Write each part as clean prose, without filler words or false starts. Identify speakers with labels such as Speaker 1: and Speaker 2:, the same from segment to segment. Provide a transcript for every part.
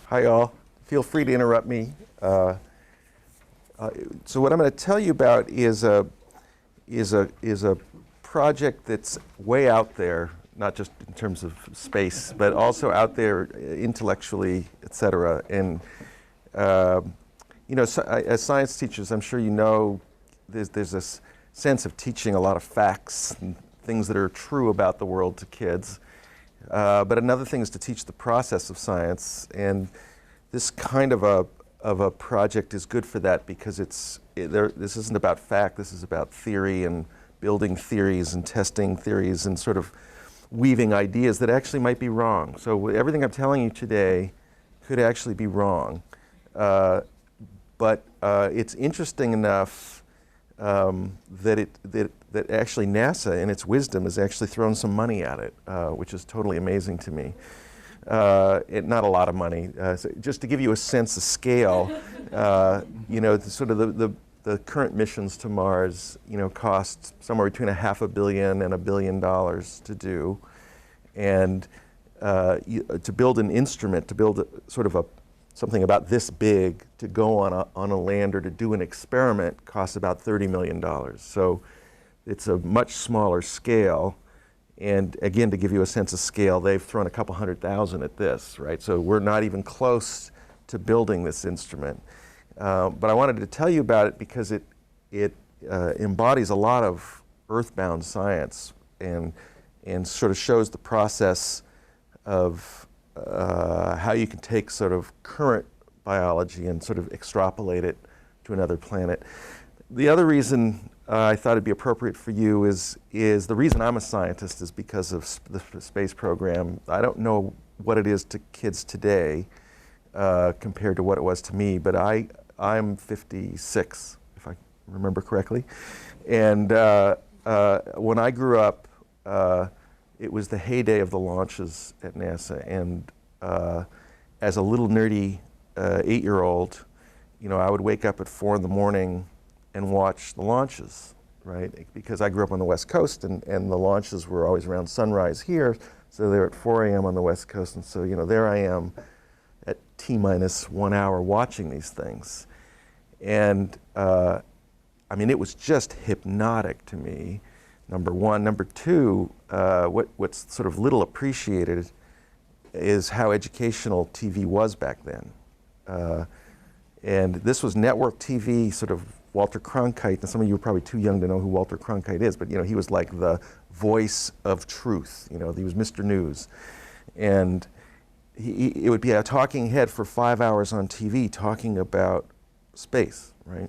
Speaker 1: Hi all. Feel free to interrupt me. So what I'm going to tell you about is a project that's way out there, not just in terms of space, but also out there intellectually, etc. And as science teachers, I'm sure you know, there's this sense of teaching a lot of facts and things that are true about the world to kids. But another thing is to teach the process of science, and this kind of a project is good for that because this isn't about fact, this is about theory and building theories and testing theories and sort of weaving ideas that actually might be wrong. So everything I'm telling you today could actually be wrong. But it's interesting enough that actually NASA, in its wisdom, has actually thrown some money at it, which is totally amazing to me. Not a lot of money. So just to give you a sense of scale, sort of the current missions to Mars, cost somewhere between $500 million and $1 billion to do, and to build an instrument, to build sort of something about this big, to go on a lander to do an experiment costs about $30 million. So it's a much smaller scale. And again, to give you a sense of scale, they've thrown a couple 100,000 at this, right? So we're not even close to building this instrument. But I wanted to tell you about it because it embodies a lot of earthbound science and sort of shows the process of how you can take sort of current biology and sort of extrapolate it to another planet. The other reason I thought it'd be appropriate for you is the reason I'm a scientist is because of the space program. I don't know what it is to kids today compared to what it was to me, but I'm 56, if I remember correctly. And when I grew up, it was the heyday of the launches at NASA. And as a little nerdy 8-year-old, I would wake up at 4 in the morning and watch the launches, right? Because I grew up on the West Coast, and the launches were always around sunrise here, so they were at 4 a.m. on the West Coast, and so there I am at T-minus 1 hour watching these things. And it was just hypnotic to me, number one. Number two, what's sort of little appreciated is how educational TV was back then. And this was network TV, sort of Walter Cronkite, and some of you are probably too young to know who Walter Cronkite is, but he was like the voice of truth. He was Mr. News. And it would be a talking head for 5 hours on TV talking about space, right?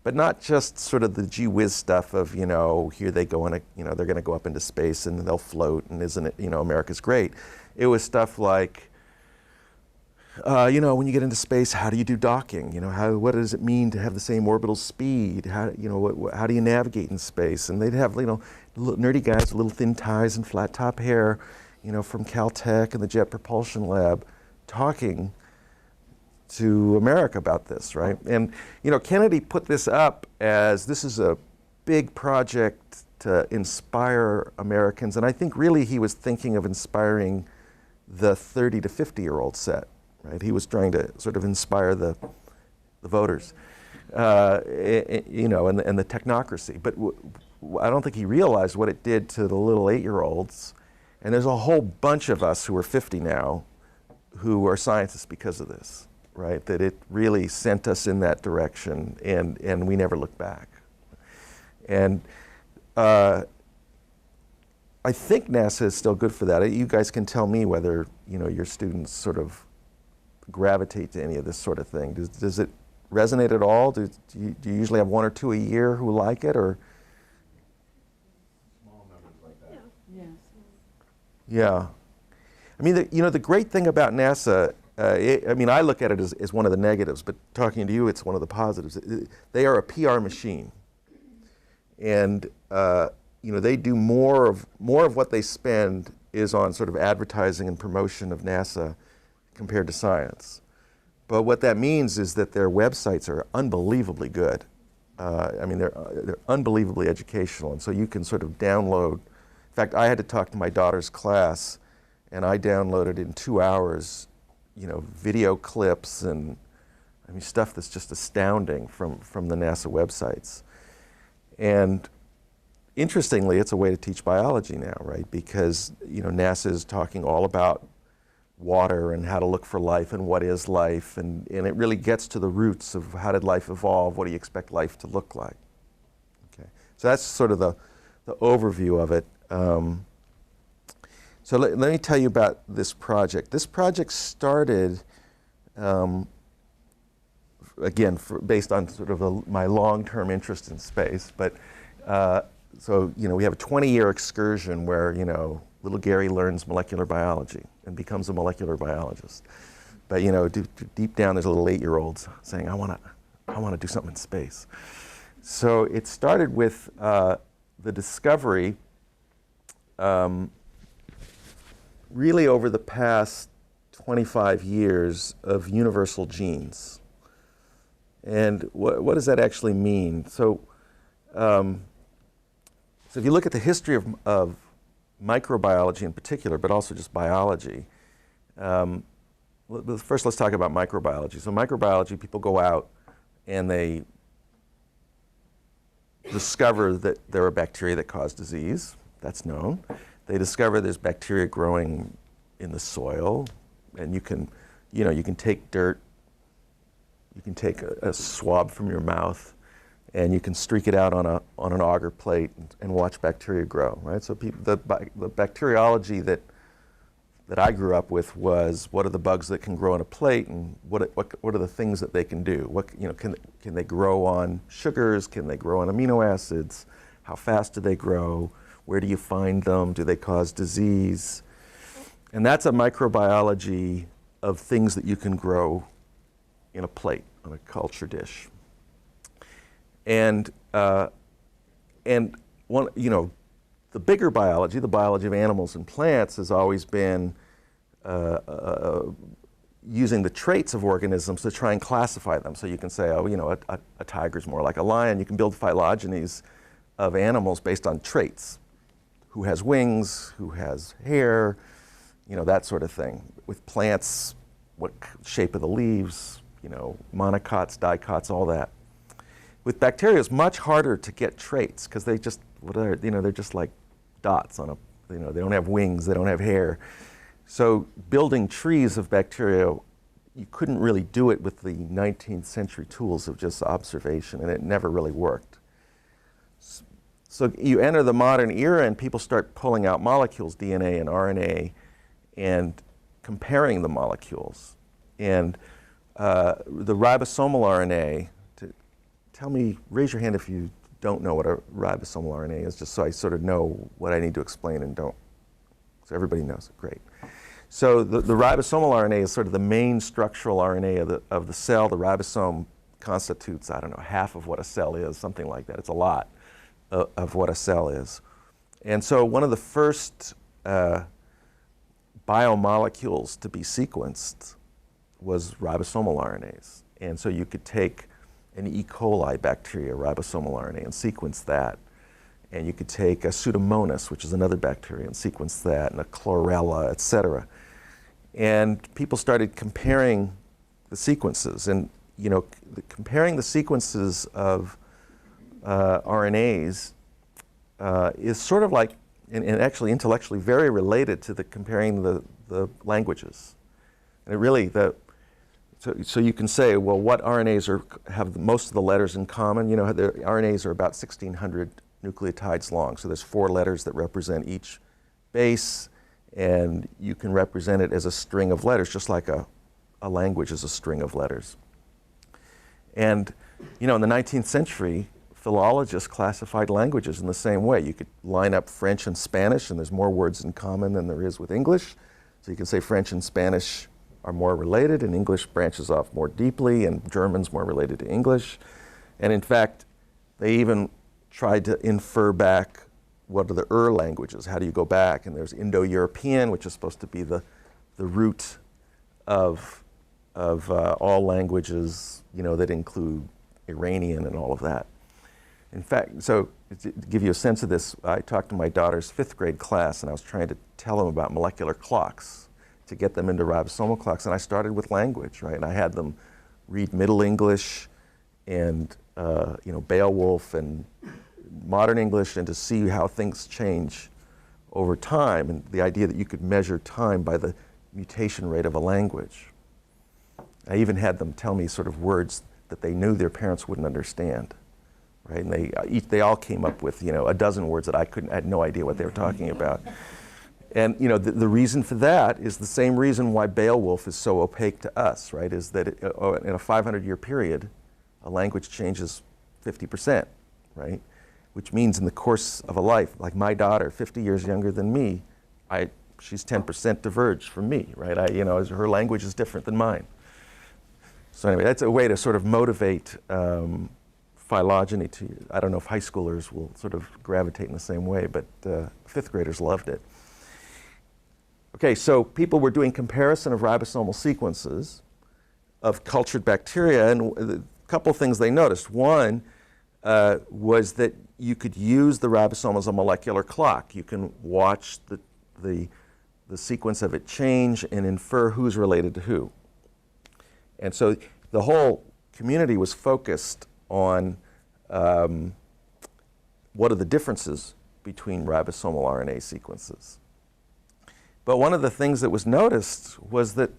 Speaker 1: But not just sort of the gee whiz stuff of, here they go on they're going to go up into space and they'll float, and isn't it, America's great. It was stuff like, when you get into space, how do you do docking? What does it mean to have the same orbital speed? How do you navigate in space? And they'd have, little nerdy guys with little thin ties and flat top hair, from Caltech and the Jet Propulsion Lab, talking to America about this, right? And Kennedy put this up as this is a big project to inspire Americans, and I think really he was thinking of inspiring the 30 to 50-year-old set. Right? He was trying to sort of inspire the voters, and the technocracy. But I don't think he realized what it did to the little 8-year-olds. And there's a whole bunch of us who are 50 now who are scientists because of this, right? That it really sent us in that direction, and we never looked back. And I think NASA is still good for that. You guys can tell me whether your students sort of gravitate to any of this sort of thing. Does it resonate at all? Do you usually have 1 or 2 a year who like it, or?
Speaker 2: Small numbers like that.
Speaker 3: Yeah.
Speaker 1: Yeah. I mean, the great thing about NASA, I look at it as one of the negatives, but talking to you, it's one of the positives. They are a PR machine. And, they do more of what they spend is on sort of advertising and promotion of NASA compared to science. But what that means is that their websites are unbelievably good. They're unbelievably educational, and so you can sort of download. In fact, I had to talk to my daughter's class, and I downloaded in 2 hours video clips and I mean stuff that's just astounding from the NASA websites. And interestingly, it's a way to teach biology now, right? Because NASA is talking all about water and how to look for life and what is life, and it really gets to the roots of how did life evolve, what do you expect life to look like. Okay, so that's sort of the overview of it. So let me tell you about this project. This project started, again, based on sort of my long-term interest in space, but so we have a 20-year excursion where little Gary learns molecular biology and becomes a molecular biologist. But deep down, there's a little 8-year-old saying, I want to do something in space. So it started with the discovery, really over the past 25 years, of universal genes. And what does that actually mean? So, so if you look at the history of microbiology in particular, but also just biology. First, let's talk about microbiology. So microbiology, people go out and they discover that there are bacteria that cause disease. That's known. They discover there's bacteria growing in the soil, and you can take dirt, you can take a swab from your mouth, and you can streak it out on an agar plate and watch bacteria grow, right? So the bacteriology that I grew up with was, what are the bugs that can grow on a plate, and what are the things that they can do? Can they grow on sugars? Can they grow on amino acids? How fast do they grow? Where do you find them? Do they cause disease? And that's a microbiology of things that you can grow in a plate, on a culture dish. And one, the bigger biology, the biology of animals and plants, has always been using the traits of organisms to try and classify them. So you can say, a tiger's more like a lion. You can build phylogenies of animals based on traits. Who has wings, who has hair, that sort of thing. With plants, what shape of the leaves, monocots, dicots, all that. With bacteria, it's much harder to get traits because they're just like dots on they don't have wings, they don't have hair. So building trees of bacteria, you couldn't really do it with the 19th century tools of just observation, and it never really worked. So you enter the modern era and people start pulling out molecules, DNA and RNA, and comparing the molecules. And the ribosomal RNA, raise your hand if you don't know what a ribosomal RNA is, just so I sort of know what I need to explain and don't. So everybody knows it, great. So the ribosomal RNA is sort of the main structural RNA of the cell. The ribosome constitutes, half of what a cell is, something like that. It's a lot of what a cell is. And so one of the first biomolecules to be sequenced was ribosomal RNAs. And so you could take an E. coli bacteria ribosomal RNA and sequence that. And you could take a Pseudomonas, which is another bacteria, and sequence that, and a chlorella, et cetera. And people started comparing the sequences. And comparing the sequences of RNAs is sort of like, and actually intellectually very related to comparing the languages. And it really, so you can say, well, what RNAs have most of the letters in common? The RNAs are about 1,600 nucleotides long. So there's 4 letters that represent each base, and you can represent it as a string of letters, just like a language is a string of letters. And in the 19th century, philologists classified languages in the same way. You could line up French and Spanish, and there's more words in common than there is with English. So you can say French and Spanish are more related, and English branches off more deeply, and German's more related to English. And in fact, they even tried to infer back what are the languages, how do you go back? And there's Indo-European, which is supposed to be the root of all languages, that include Iranian and all of that. In fact, so to give you a sense of this, I talked to my daughter's 5th grade class, and I was trying to tell them about molecular clocks. to get them into ribosomal clocks. And I started with language, right? And I had them read Middle English and Beowulf and modern English, and to see how things change over time, and the idea that you could measure time by the mutation rate of a language. I even had them tell me sort of words that they knew their parents wouldn't understand, right? And they all came up with a dozen words that I had no idea what they were talking about. And the reason for that is the same reason why Beowulf is so opaque to us, right? Is that in a 500-year period, a language changes 50%, right? Which means in the course of a life, like my daughter, 50 years younger than me, she's 10% diverged from me, right? Her language is different than mine. So anyway, that's a way to sort of motivate phylogeny to you. I don't know if high schoolers will sort of gravitate in the same way, but fifth graders loved it. Okay, so people were doing comparison of ribosomal sequences of cultured bacteria, and a couple of things they noticed. One was that you could use the ribosome as a molecular clock. You can watch the sequence of it change and infer who's related to who. And so the whole community was focused on what are the differences between ribosomal RNA sequences. But one of the things that was noticed was that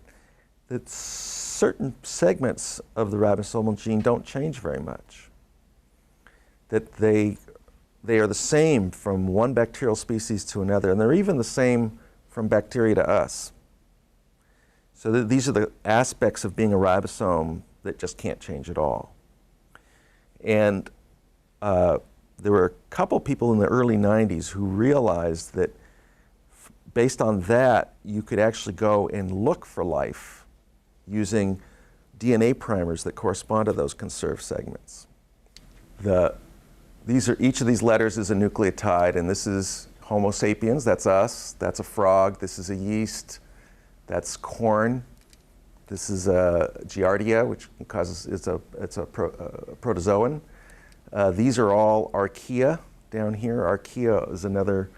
Speaker 1: certain segments of the ribosomal gene don't change very much. That they are the same from one bacterial species to another, and they're even the same from bacteria to us. So these are the aspects of being a ribosome that just can't change at all. And there were a couple people in the early 90s who realized that based on that, you could actually go and look for life using DNA primers that correspond to those conserved segments. Each of these letters is a nucleotide, and this is Homo sapiens, that's us. That's a frog. This is a yeast. That's corn. This is a Giardia, which it's a protozoan. These are all archaea down here. Archaea is another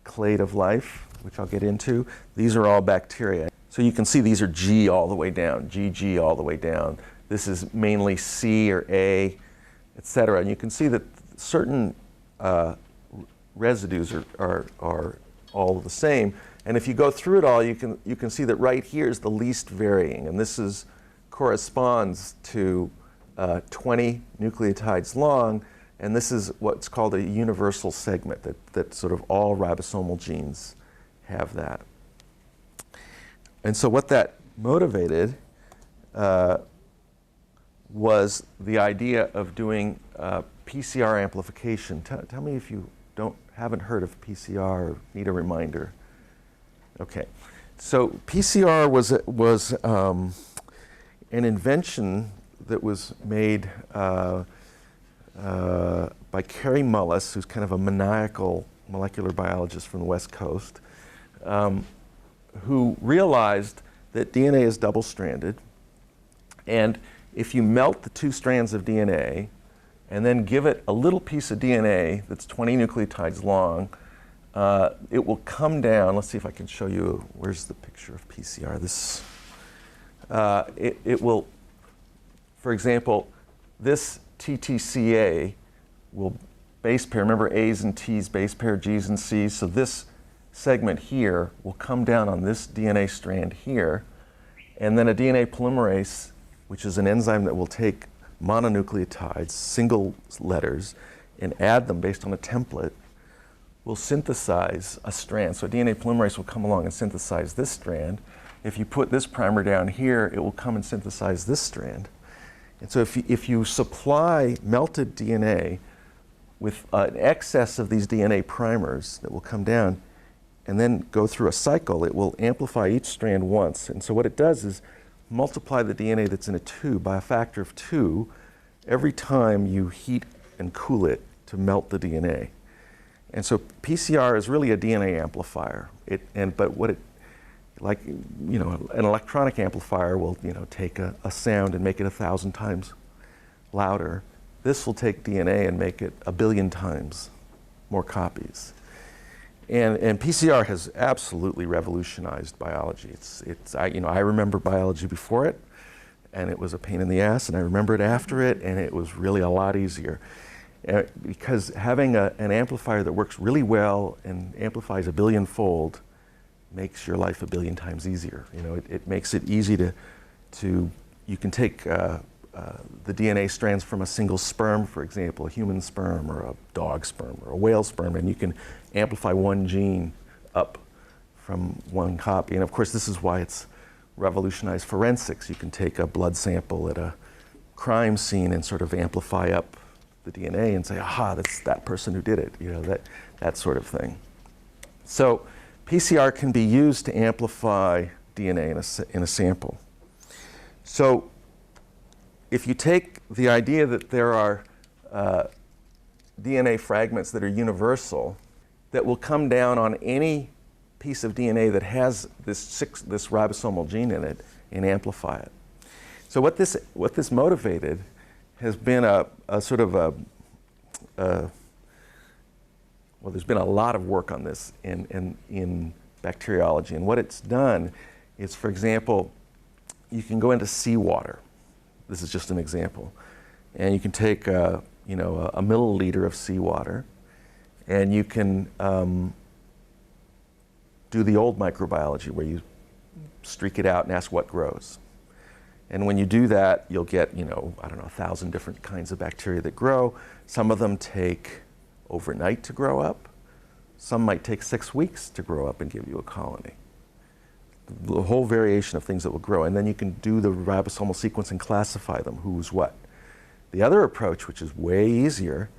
Speaker 1: clade of life, which I'll get into. These are all bacteria. So you can see these are G all the way down, GG all the way down. This is mainly C or A, et cetera. And you can see that certain residues are all the same. And if you go through it all, you can see that right here is the least varying. And this corresponds to 20 nucleotides long. And this is what's called a universal segment, that sort of all ribosomal genes have that. And so what that motivated was the idea of doing PCR amplification. Tell me if you haven't heard of PCR or need a reminder. Okay, so PCR was an invention that was made by Carey Mullis, who's kind of a maniacal molecular biologist from the West Coast, who realized that DNA is double-stranded, and if you melt the two strands of DNA and then give it a little piece of DNA that's 20 nucleotides long, it will come down. Let's see if I can show you. Where's the picture of PCR? It will, for example, this TTCA will base pair. Remember A's and T's base pair, G's and C's. So this segment here will come down on this DNA strand here, and then a DNA polymerase, which is an enzyme that will take mononucleotides, single letters, and add them based on a template, will synthesize a strand. So a DNA polymerase will come along and synthesize this strand. If you put this primer down here, it will come and synthesize this strand. And so if you supply melted DNA with an excess of these DNA primers that will come down and then go through a cycle, it will amplify each strand once. And so what it does is multiply the DNA that's in a tube by a factor of 2 every time you heat and cool it to melt the DNA. And so PCR is really a DNA amplifier. Like an electronic amplifier will take a sound and make it 1,000 times louder. This will take DNA and make it 1 billion times more copies. And PCR has absolutely revolutionized biology. I remember biology before it, and it was a pain in the ass, and I remember it after it, and it was really a lot easier. Because having an amplifier that works really well and amplifies a billion-fold makes your life a billion times easier. It makes it easy you can take the DNA strands from a single sperm, for example, a human sperm or a dog sperm or a whale sperm, and you can amplify one gene up from one copy. And of course, this is why it's revolutionized forensics. You can take a blood sample at a crime scene and sort of amplify up the DNA and say, aha, that's that person who did it, that sort of thing. So PCR can be used to amplify DNA in a sample. So if you take the idea that there are DNA fragments that are universal, that will come down on any piece of DNA that has this ribosomal gene in it and amplify it. So what this motivated has been a sort of well, there's been a lot of work on this in bacteriology, and what it's done is, for example, you can go into seawater. This is just an example. And you can take a milliliter of seawater, and you can do the old microbiology where you streak it out and ask what grows. And when you do that, you'll get, 1,000 different kinds of bacteria that grow. Some of them take overnight to grow up. Some might take 6 weeks to grow up and give you a colony. The whole variation of things that will grow. And then you can do the ribosomal sequence and classify them, who's what. The other approach, which is way easier,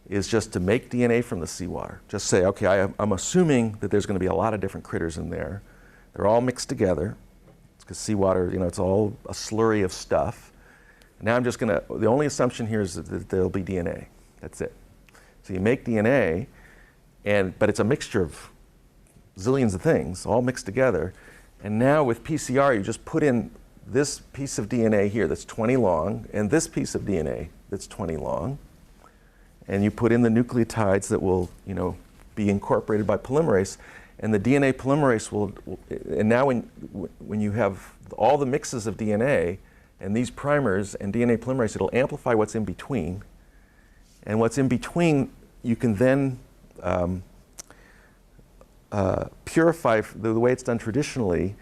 Speaker 1: is just to make DNA from the seawater. Just say, okay, I'm assuming that there's going to be a lot of different critters in there. They're all mixed together, because seawater, it's all a slurry of stuff. Now I'm just going to, the only assumption here is that there'll be DNA. That's it. So you make DNA, but it's a mixture of zillions of things, all mixed together. And now with PCR, you just put in this piece of DNA here that's 20 long, and this piece of DNA that's 20 long, and you put in the nucleotides that will, be incorporated by polymerase, and the DNA polymerase will, and now when you have all the mixes of DNA and these primers and DNA polymerase, it'll amplify what's in between, and what's in between you can then purify. The way it's done traditionally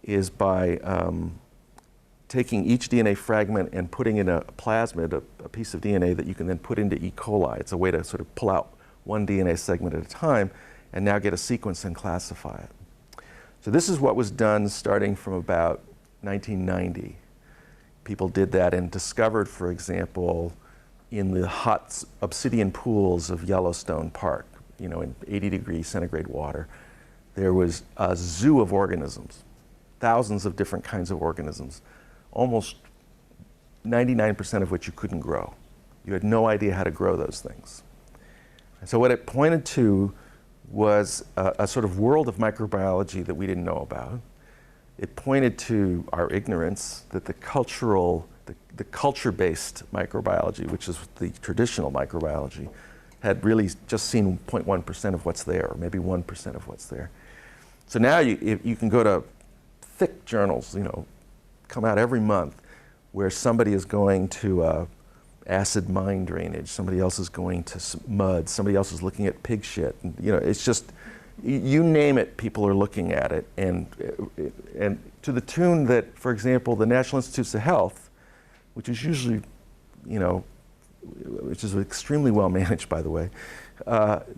Speaker 1: is by taking each DNA fragment and putting in a plasmid, a piece of DNA that you can then put into E. coli. It's a way to sort of pull out one DNA segment at a time and now get a sequence and classify it. So this is what was done starting from about 1990. People did that and discovered, for example, in the hot obsidian pools of Yellowstone Park, in 80-degree centigrade water, there was a zoo of organisms, thousands of different kinds of organisms, almost 99% of which you couldn't grow. You had no idea how to grow those things. And so what it pointed to was a sort of world of microbiology that we didn't know about. It pointed to our ignorance that the culture-based microbiology, which is the traditional microbiology, had really just seen 0.1% of what's there, or maybe 1% of what's there. So now you can go to thick journals, come out every month, where somebody is going to acid mine drainage, somebody else is going to mud, somebody else is looking at pig shit. And, it's just, you name it, people are looking at it. And to the tune that, for example, the National Institutes of Health, which is usually, which is extremely well managed, by the way,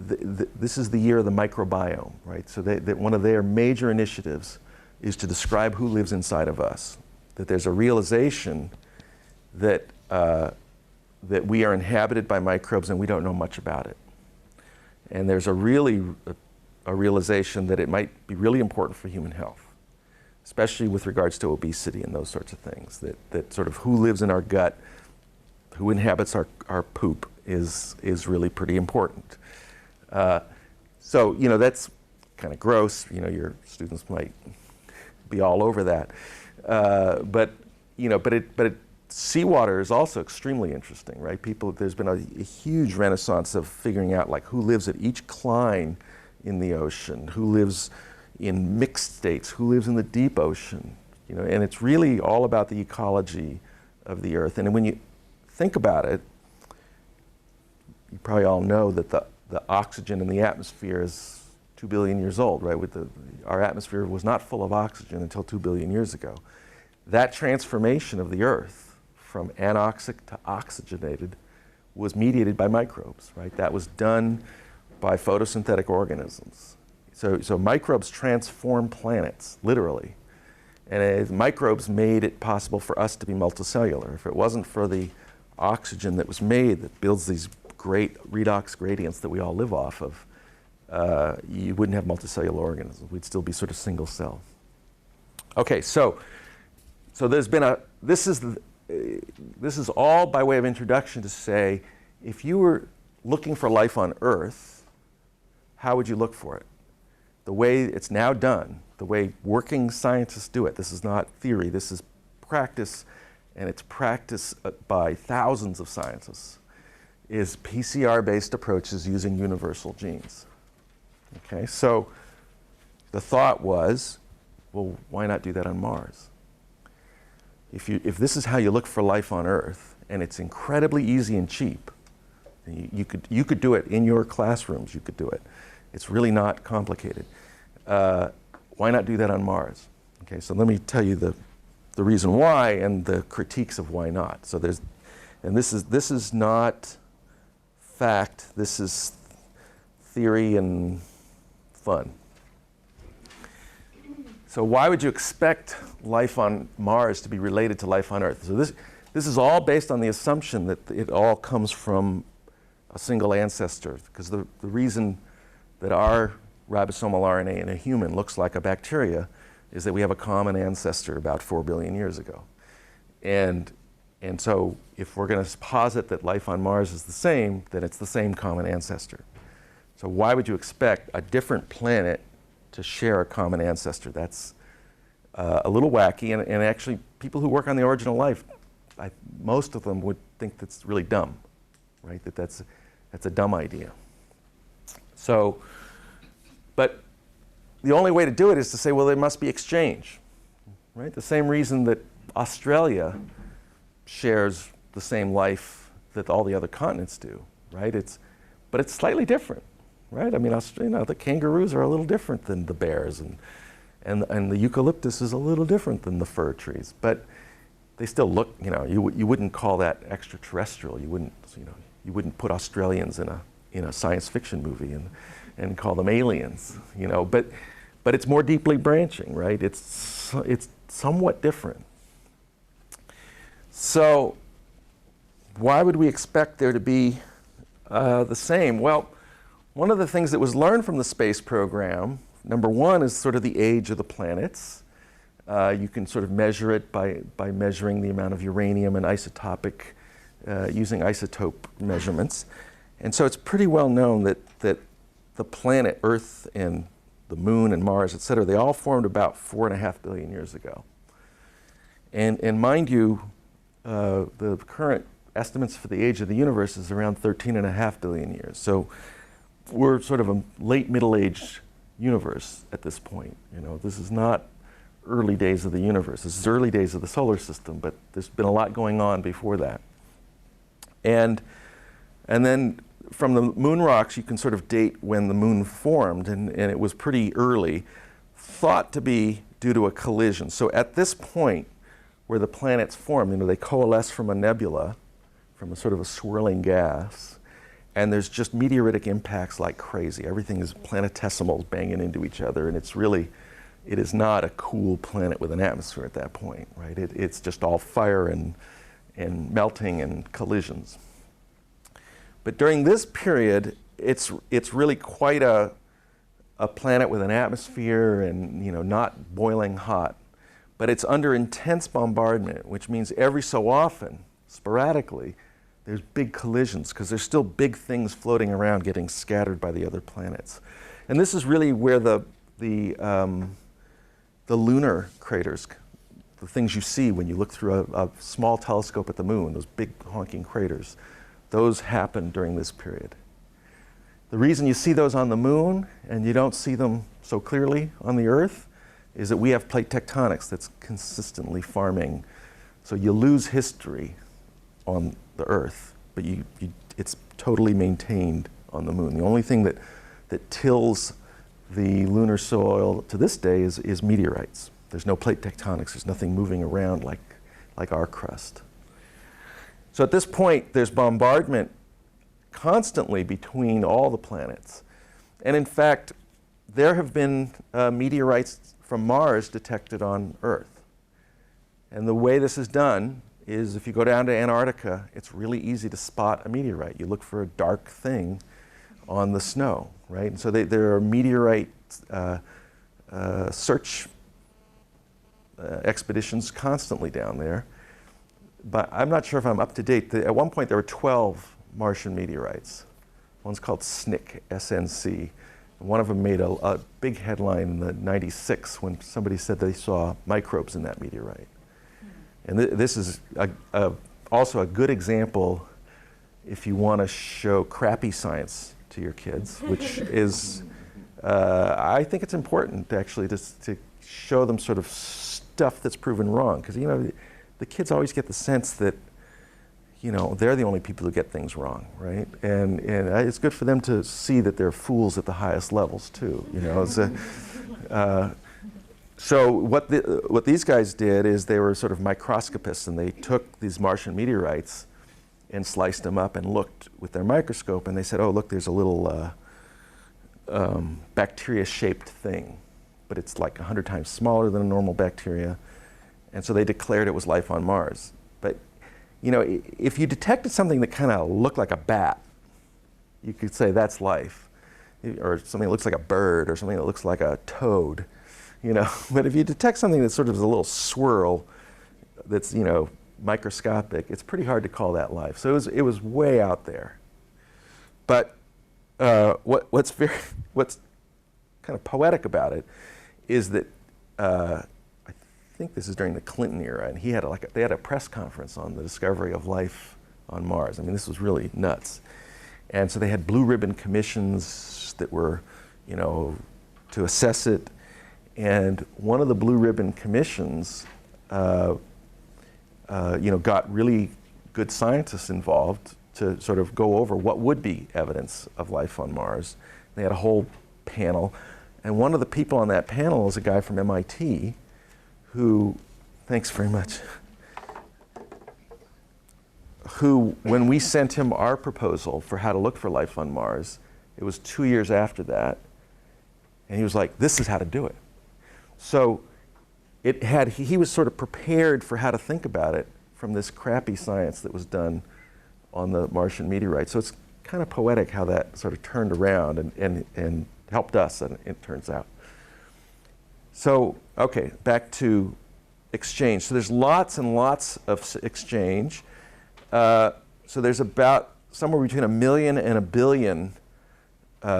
Speaker 1: this is the year of the microbiome, right? So that one of their major initiatives is to describe who lives inside of us. That there's a realization that that we are inhabited by microbes and we don't know much about it. And there's a realization that it might be really important for human health, especially with regards to obesity and those sorts of things. That sort of who lives in our gut, who inhabits our poop is really pretty important. So that's kind of gross. Your students might be all over that. But seawater is also extremely interesting, right? There's been a huge renaissance of figuring out like who lives at each cline in the ocean, who lives in mixed states, who lives in the deep ocean, you know, and it's really all about the ecology of the Earth. And when you think about it, you probably all know that the oxygen in the atmosphere is 2 billion years old, right? Our atmosphere was not full of oxygen until 2 billion years ago. That transformation of the Earth from anoxic to oxygenated was mediated by microbes, right? That was done by photosynthetic organisms. So microbes transform planets, literally. And microbes made it possible for us to be multicellular. If it wasn't for the oxygen that was made that builds these great redox gradients that we all live off of, you wouldn't have multicellular organisms. We'd still be sort of single cell. Okay, so there's been this is all by way of introduction to say, if you were looking for life on Earth, how would you look for it? The way it's now done, the way working scientists do it, this is not theory, this is practice, and it's practiced by thousands of scientists, is PCR-based approaches using universal genes. Okay, so the thought was, well, why not do that on Mars? If this is how you look for life on Earth, and it's incredibly easy and cheap, you could do it in your classrooms, you could do it. It's really not complicated. Why not do that on Mars? Okay, so let me tell you the reason why and the critiques of why not. So this is not fact, this is theory and fun. So why would you expect life on Mars to be related to life on Earth? So this is all based on the assumption that it all comes from a single ancestor, because the reason that our ribosomal RNA in a human looks like a bacteria is that we have a common ancestor about 4 billion years ago. And so if we're going to posit that life on Mars is the same, then it's the same common ancestor. So why would you expect a different planet to share a common ancestor? That's a little wacky, and actually people who work on the origin of life, most of them would think that's really dumb, right? That's a dumb idea. So, but the only way to do it is to say, well, there must be exchange, right? The same reason that Australia shares the same life that all the other continents do, right? But it's slightly different, right? I mean, the kangaroos are a little different than the bears, and the eucalyptus is a little different than the fir trees, but they still look, you wouldn't call that extraterrestrial. You wouldn't put Australians in a science fiction movie and call them aliens, but it's more deeply branching, right? It's somewhat different. So why would we expect there to be the same? Well, one of the things that was learned from the space program, number one, is sort of the age of the planets. You can sort of measure it by measuring the amount of uranium and isotopic, using isotope measurements. And so it's pretty well known that the planet Earth and the Moon and Mars, et cetera, they all formed about 4.5 billion years ago. And mind you, the current estimates for the age of the universe is around 13.5 billion years. So we're sort of a late middle-aged universe at this point. This is not early days of the universe. This is early days of the solar system, but there's been a lot going on before that. And then from the moon rocks, you can sort of date when the moon formed, and it was pretty early, thought to be due to a collision. So at this point where the planets form, they coalesce from a nebula, from a sort of a swirling gas, and there's just meteoritic impacts like crazy. Everything is planetesimals banging into each other, and it is not a cool planet with an atmosphere at that point, right? It's just all fire and melting and collisions. But during this period, it's really quite a planet with an atmosphere and not boiling hot. But it's under intense bombardment, which means every so often, sporadically, there's big collisions because there's still big things floating around getting scattered by the other planets. And this is really where the lunar craters, the things you see when you look through a small telescope at the moon, those big honking craters, those happen during this period. The reason you see those on the moon and you don't see them so clearly on the Earth is that we have plate tectonics that's consistently farming. So you lose history on the Earth, but it's totally maintained on the moon. The only thing that tills the lunar soil to this day is meteorites. There's no plate tectonics. There's nothing moving around like our crust. So at this point, there's bombardment constantly between all the planets. And in fact, there have been meteorites from Mars detected on Earth. And the way this is done is if you go down to Antarctica, it's really easy to spot a meteorite. You look for a dark thing on the snow, right? And so there are meteorite search expeditions constantly down there. But I'm not sure if I'm up to date. At one point, there were 12 Martian meteorites. One's called SNCC, S-N-C. One of them made a big headline in the '96 when somebody said they saw microbes in that meteorite. And this is also a good example if you want to show crappy science to your kids, which is, I think it's important actually to show them sort of stuff that's proven wrong. Because, you know, the kids always get the sense that, you know, they're the only people who get things wrong, right? And it's good for them to see that they're fools at the highest levels too, you know. So what these guys did is they were sort of microscopists, and they took these Martian meteorites and sliced them up and looked with their microscope, and they said, oh, look, there's a little bacteria-shaped thing, but it's like 100 times smaller than a normal bacteria. And so they declared it was life on Mars. But, you know, if you detected something that kind of looked like a bat, you could say that's life. Or something that looks like a bird, or something that looks like a toad, you know. But if you detect something that sort of is a little swirl that's, you know, microscopic, it's pretty hard to call that life. So it was way out there. But what's kind of poetic about it is that I think this is during the Clinton era, and they had a press conference on the discovery of life on Mars. I mean, this was really nuts. And so they had blue ribbon commissions that were, you know, to assess it. And one of the blue ribbon commissions, you know, got really good scientists involved to sort of go over what would be evidence of life on Mars. They had a whole panel. And one of the people on that panel is a guy from MIT who, thanks very much, who, when we sent him our proposal for how to look for life on Mars, it was 2 years after that, and he was like, this is how to do it. So he was sort of prepared for how to think about it from this crappy science that was done on the Martian meteorite. So it's kind of poetic how that sort of turned around and helped us, it turns out. So, okay, back to exchange. So there's lots and lots of exchange. So there's about somewhere between 1 million and 1 billion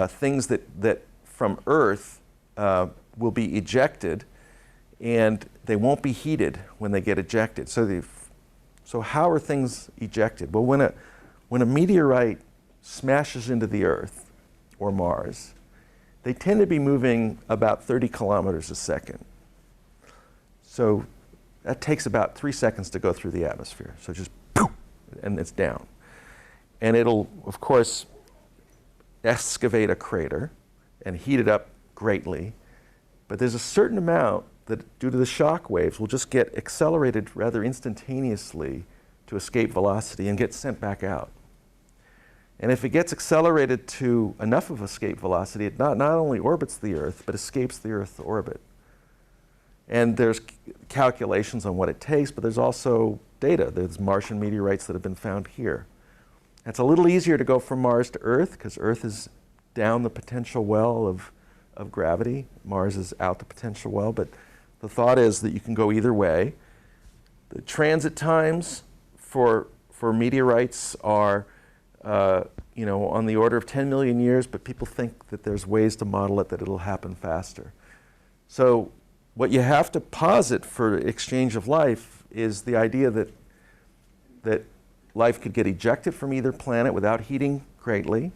Speaker 1: things that from Earth will be ejected, and they won't be heated when they get ejected. So how are things ejected? Well, when a meteorite smashes into the Earth or Mars, they tend to be moving about 30 kilometers a second. So that takes about 3 seconds to go through the atmosphere. So just poof, and it's down. And it'll, of course, excavate a crater and heat it up greatly. But there's a certain amount that, due to the shock waves, will just get accelerated rather instantaneously to escape velocity and get sent back out. And if it gets accelerated to enough of escape velocity, it not only orbits the Earth, but escapes the Earth's orbit. And there's calculations on what it takes, but there's also data. There's Martian meteorites that have been found here. It's a little easier to go from Mars to Earth, because Earth is down the potential well of gravity. Mars is out the potential well, but the thought is that you can go either way. The transit times for meteorites are you know, on the order of 10 million years, but people think that there's ways to model it that it'll happen faster. So what you have to posit for exchange of life is the idea that life could get ejected from either planet without heating greatly,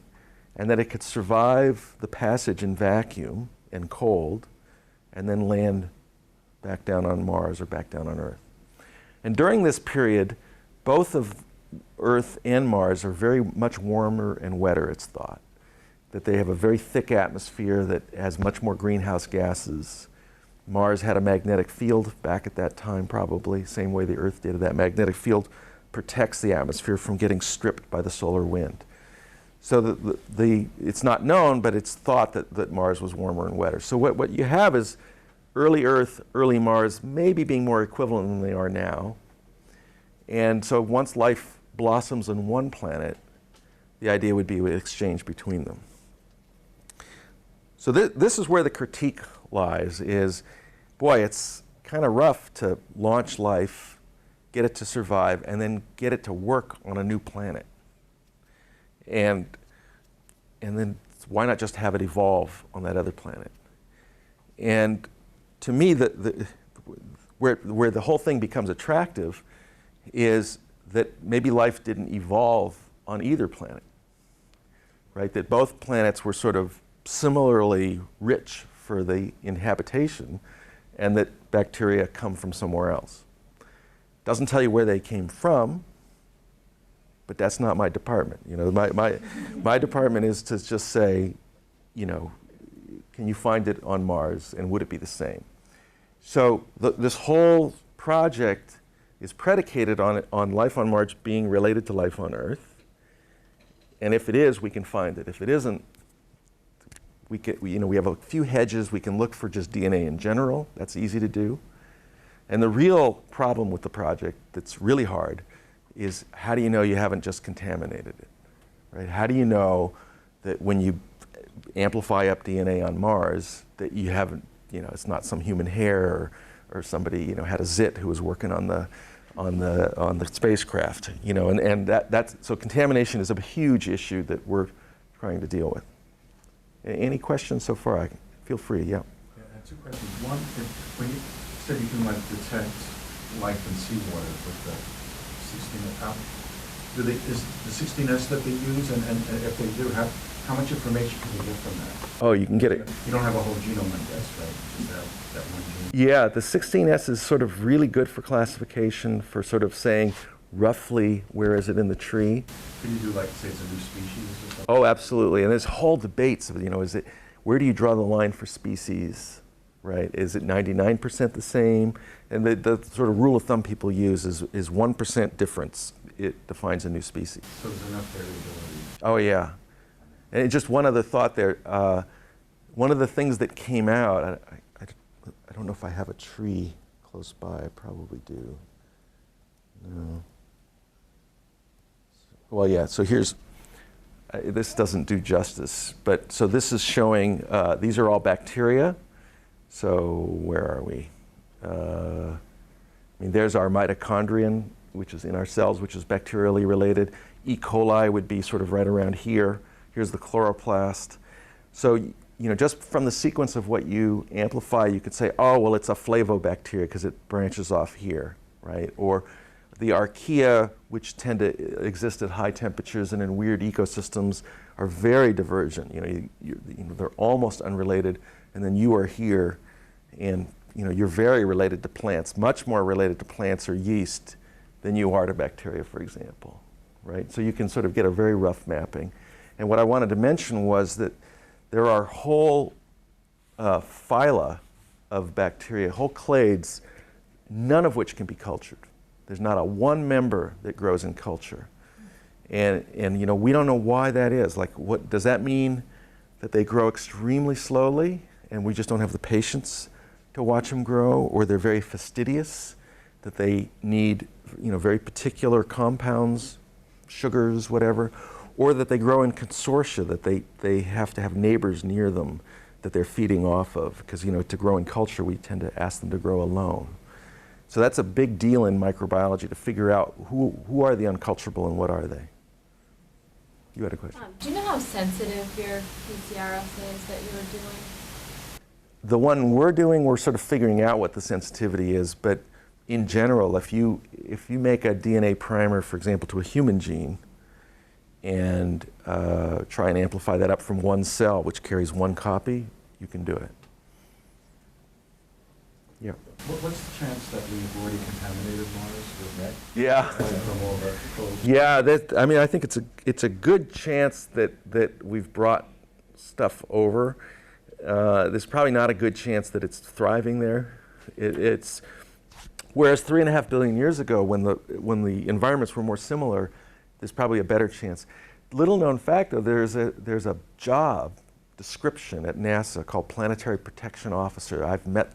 Speaker 1: and that it could survive the passage in vacuum and cold, and then land back down on Mars or back down on Earth. And during this period, both of Earth and Mars are very much warmer and wetter, it's thought. That they have a very thick atmosphere that has much more greenhouse gases. Mars had a magnetic field back at that time, probably, same way the Earth did. That magnetic field protects the atmosphere from getting stripped by the solar wind. So it's not known, but it's thought that Mars was warmer and wetter. So what you have is early Earth, early Mars, maybe being more equivalent than they are now. And so once life blossoms on one planet, the idea would be we exchange between them. So this is where the critique lies, is, boy, it's kind of rough to launch life, get it to survive, and then get it to work on a new planet. And then why not just have it evolve on that other planet? And to me, where the whole thing becomes attractive is that maybe life didn't evolve on either planet, right? That both planets were sort of similarly rich for the inhabitation, and that bacteria come from somewhere else. Doesn't tell you where they came from, but that's not my department. You know, my department is to just say, you know, can you find it on Mars, and would it be the same? So this whole project is predicated on life on Mars being related to life on Earth, and if it is, we can find it. If it isn't, we have a few hedges. We can look for just DNA in general. That's easy to do. And the real problem with the project that's really hard is, how do you know you haven't just contaminated it, right? How do you know that when you amplify up DNA on Mars that you haven't, you know, it's not some human hair or somebody, you know, had a zit who was working on the spacecraft, you know, and so contamination is a huge issue that we're trying to deal with. Any questions so far? Feel free, yeah.
Speaker 2: Yeah, I have two questions. One, when you said you can detect life in seawater with the 16S, is the 16S that they use, and if they do, how much information can you get from that?
Speaker 1: Oh, you can get it.
Speaker 2: You don't have a whole genome, I guess, right? Just that one gene.
Speaker 1: Yeah, the 16S is sort of really good for classification, for sort of saying roughly where is it in the tree.
Speaker 2: Can you do, like, say it's a new species or something?
Speaker 1: Oh, absolutely. And there's whole debates of, you know, where do you draw the line for species, right? Is it 99% the same? And the sort of rule of thumb people use is 1% difference. It defines a new species.
Speaker 2: So there's enough variability.
Speaker 1: Oh, yeah. And just one other thought there. One of the things that came out, I don't know if I have a tree close by. I probably do. No. Well, yeah, so here's, this doesn't do justice, but so this is showing, these are all bacteria. So where are we? I mean, there's our mitochondrion, which is in our cells, which is bacterially related. E. coli would be sort of right around here. Here's the chloroplast. So, you know, just from the sequence of what you amplify, you could say, oh, well, it's a flavobacteria because it branches off here, right? Or the archaea, which tend to exist at high temperatures and in weird ecosystems, are very divergent. You know, they're almost unrelated, and then you are here, and you know, you're very related to plants, much more related to plants or yeast than you are to bacteria, for example, right? So you can sort of get a very rough mapping. And what I wanted to mention was that there are whole phyla of bacteria, whole clades, none of which can be cultured. There's not a one member that grows in culture. And you know, we don't know why that is. Like, what does that mean? That they grow extremely slowly and we just don't have the patience to watch them grow? Or they're very fastidious, that they need, you know, very particular compounds, sugars, whatever? Or that they grow in consortia, that they have to have neighbors near them that they're feeding off of? Because, you know, to grow in culture, we tend to ask them to grow alone. So that's a big deal in microbiology, to figure out who are the unculturable and what are they. You had a question.
Speaker 3: Do you know how sensitive your PCR assay is that you were doing?
Speaker 1: The one we're doing, we're sort of figuring out what the sensitivity is, but in general, if you make a DNA primer, for example, to a human gene, and try and amplify that up from one cell, which carries one copy, you can do it. Yeah.
Speaker 2: What's the chance that we've already contaminated Mars with net?
Speaker 1: Yeah.
Speaker 2: From all of our probes?
Speaker 1: Yeah, I mean, I think it's a good chance that we've brought stuff over. There's probably not a good chance that it's thriving there. It's whereas 3.5 billion years ago, when the environments were more similar, there's probably a better chance. Little known fact, though, there's a job description at NASA called Planetary Protection Officer. I've met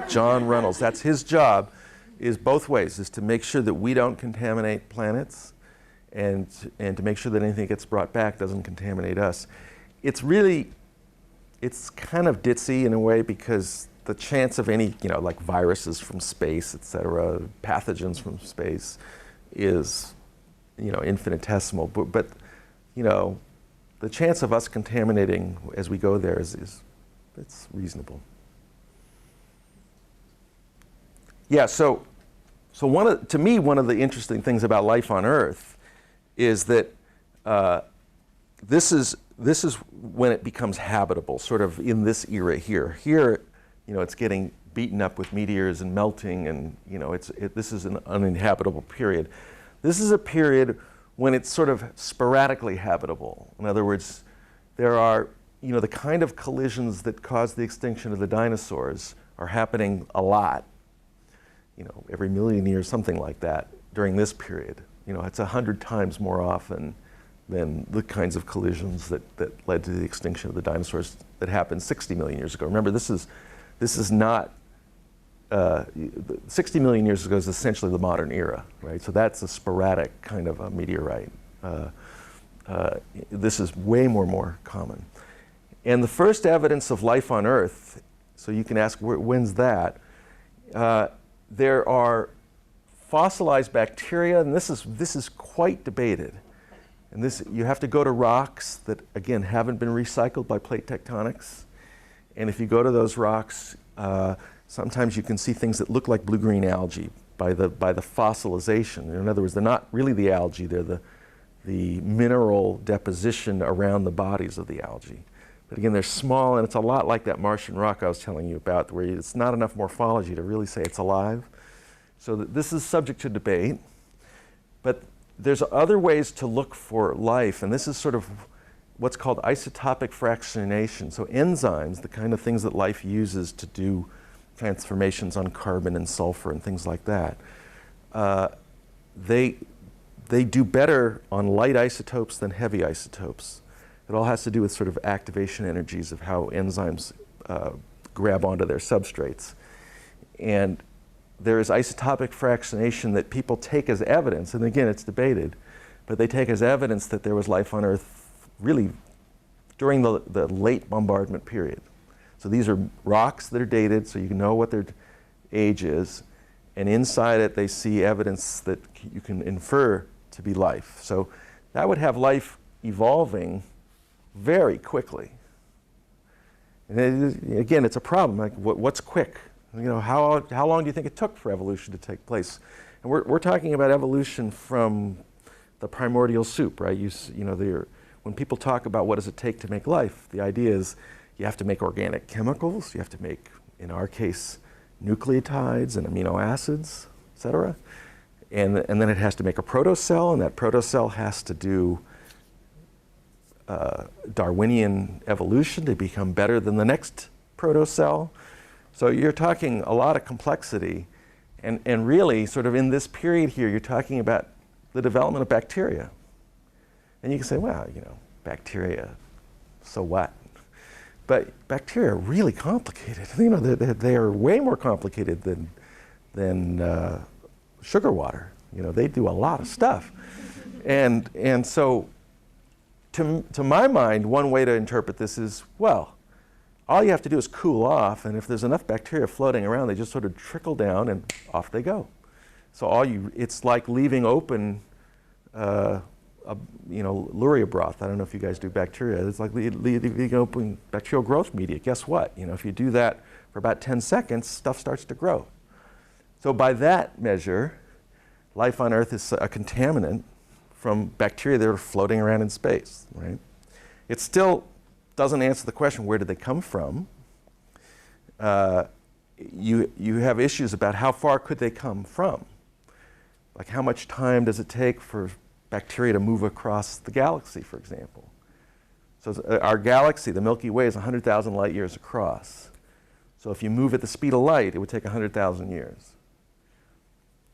Speaker 1: John Reynolds. That's his job, is both ways, is to make sure that we don't contaminate planets and to make sure that anything that gets brought back doesn't contaminate us. It's kind of ditzy in a way, because the chance of any, like viruses from space, et cetera, pathogens from space is, infinitesimal. But the chance of us contaminating as we go there is it's reasonable. Yeah, so to me, one of the interesting things about life on Earth is that this is when it becomes habitable, sort of in this era here. Here, it's getting beaten up with meteors and melting, and this is an uninhabitable period. This is a period when it's sort of sporadically habitable. In other words, there are, the kind of collisions that caused the extinction of the dinosaurs are happening a lot. Every million years, something like that, during this period. It's 100 times more often than the kinds of collisions that led to the extinction of the dinosaurs that happened 60 million years ago. Remember, this is not, 60 million years ago is essentially the modern era, right? So that's a sporadic kind of a meteorite. This is way more common. And the first evidence of life on Earth, so you can ask, when's that? There are fossilized bacteria, and this is quite debated. And you have to go to rocks that, again, haven't been recycled by plate tectonics. And if you go to those rocks, sometimes you can see things that look like blue-green algae by the fossilization. In other words, they're not really the algae, they're the mineral deposition around the bodies of the algae. But again, they're small, and it's a lot like that Martian rock I was telling you about, where it's not enough morphology to really say it's alive. So this is subject to debate. But there's other ways to look for life, and this is sort of what's called isotopic fractionation. So enzymes, the kind of things that life uses to do transformations on carbon and sulfur and things like that, they do better on light isotopes than heavy isotopes. It all has to do with sort of activation energies of how enzymes grab onto their substrates. And there is isotopic fractionation that people take as evidence, and again, it's debated, but they take as evidence that there was life on Earth really during the late bombardment period. So these are rocks that are dated, so you can know what their age is, and inside it they see evidence that you can infer to be life. So that would have life evolving very quickly. And again, it's a problem. Like, what's quick? How long do you think it took for evolution to take place? And we're talking about evolution from the primordial soup, right? When people talk about what does it take to make life, the idea is you have to make organic chemicals, you have to make, in our case, nucleotides and amino acids, et cetera. And then it has to make a protocell, and that protocell has to do Darwinian evolution to become better than the next protocell. So you're talking a lot of complexity, and really sort of in this period here, you're talking about the development of bacteria. And you can say, well, bacteria, so what? But bacteria are really complicated. They are way more complicated than sugar water. They do a lot of stuff. And so to my mind, one way to interpret this is, well, all you have to do is cool off, and if there's enough bacteria floating around, they just sort of trickle down and off they go. So it's like leaving open, luria broth. I don't know if you guys do bacteria. It's like leaving open bacterial growth media. Guess what? If you do that for about 10 seconds, stuff starts to grow. So by that measure, life on Earth is a contaminant from bacteria that are floating around in space, right? It still doesn't answer the question, where did they come from? You have issues about how far could they come from? Like how much time does it take for bacteria to move across the galaxy, for example? So our galaxy, the Milky Way, is 100,000 light years across. So if you move at the speed of light, it would take 100,000 years.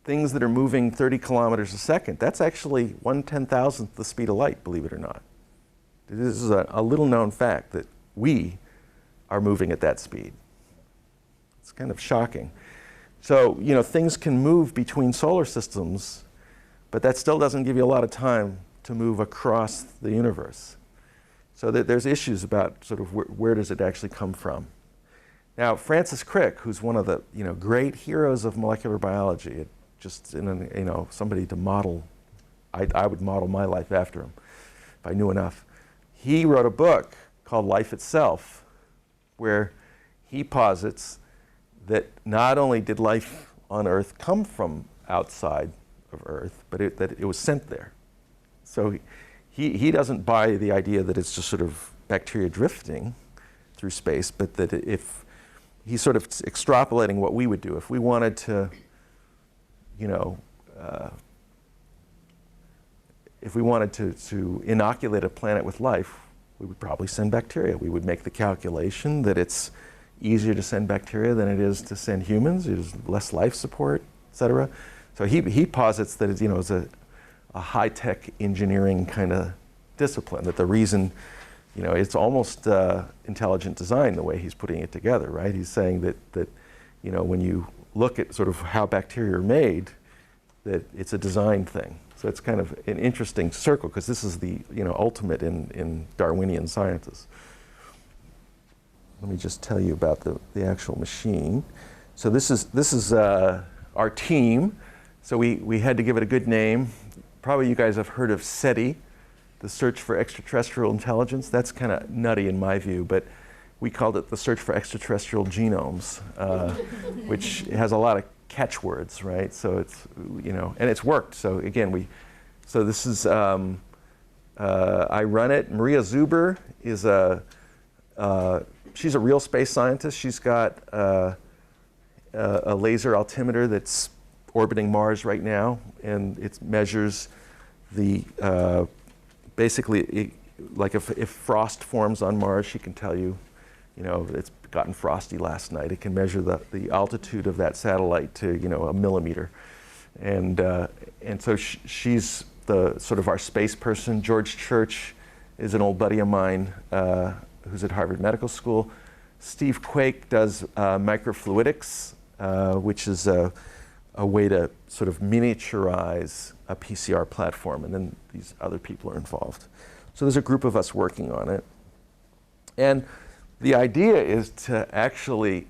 Speaker 1: Things that are moving 30 kilometers a second, that's actually 1/10,000th the speed of light, believe it or not. This is a little known fact that we are moving at that speed. It's kind of shocking. So, you know, things can move between solar systems, but that still doesn't give you a lot of time to move across the universe. So there's issues about sort of where does it actually come from. Now, Francis Crick, who's one of the great heroes of molecular biology, just somebody to model, I would model my life after him if I knew enough. He wrote a book called Life Itself, where he posits that not only did life on Earth come from outside of Earth, but that it was sent there. So he doesn't buy the idea that it's just sort of bacteria drifting through space, but that if he's sort of extrapolating what we would do if we wanted to, if we wanted to inoculate a planet with life, we would probably send bacteria. We would make the calculation that it's easier to send bacteria than it is to send humans. There's less life support, et cetera. So he posits that it's, it's a high-tech engineering kind of discipline, that the reason, it's almost intelligent design the way he's putting it together, right? He's saying that when you look at sort of how bacteria are made, that it's a design thing. So it's kind of an interesting circle, because this is the ultimate in Darwinian sciences. Let me just tell you about the actual machine. So this is our team. So we had to give it a good name. Probably you guys have heard of SETI, the Search for Extraterrestrial Intelligence. That's kind of nutty in my view, but we called it the Search for Extraterrestrial Genomes, which has a lot of catchwords, right? So it's, and it's worked. So again, so this is, I run it. Maria Zuber is she's a real space scientist. She's got a laser altimeter that's orbiting Mars right now, and it measures the, basically, like if frost forms on Mars, she can tell you, it's gotten frosty last night. It can measure the altitude of that satellite to, a millimeter. And so she's the sort of our space person. George Church is an old buddy of mine who's at Harvard Medical School. Steve Quake does microfluidics, which is a way to sort of miniaturize a PCR platform, and then these other people are involved. So there's a group of us working on it. And the idea is to actually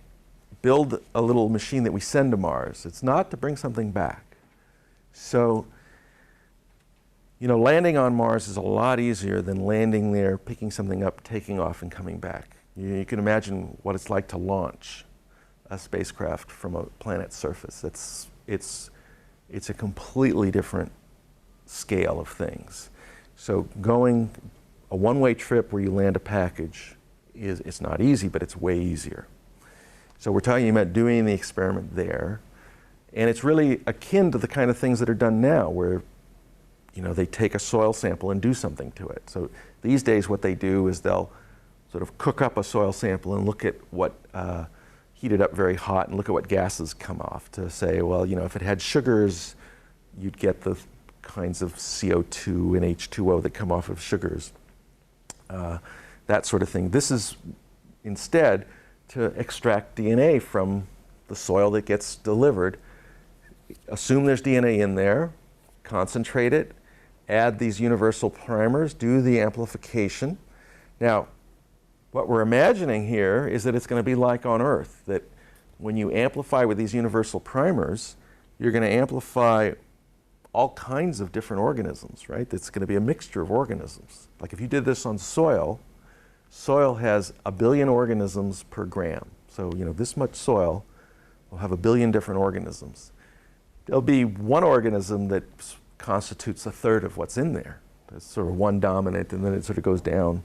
Speaker 1: build a little machine that we send to Mars. It's not to bring something back. So, landing on Mars is a lot easier than landing there, picking something up, taking off, and coming back. You can imagine what it's like to launch a spacecraft from a planet's surface. It's a completely different scale of things. So going a one-way trip where you land a package it's not easy, but it's way easier. So we're talking about doing the experiment there, and it's really akin to the kind of things that are done now, where they take a soil sample and do something to it. So these days what they do is they'll sort of cook up a soil sample and look at what, heat it up very hot and look at what gases come off to say, well, if it had sugars, you'd get the kinds of CO2 and H2O that come off of sugars, that sort of thing. This is instead to extract DNA from the soil that gets delivered. Assume there's DNA in there, concentrate it, add these universal primers, do the amplification. Now, what we're imagining here is that it's going to be like on Earth, that when you amplify with these universal primers, you're going to amplify all kinds of different organisms, right? It's going to be a mixture of organisms. Like if you did this on soil, soil has 1 billion organisms per gram. So, this much soil will have 1 billion different organisms. There'll be one organism that's constitutes a third of what's in there. There's sort of one dominant, and then it sort of goes down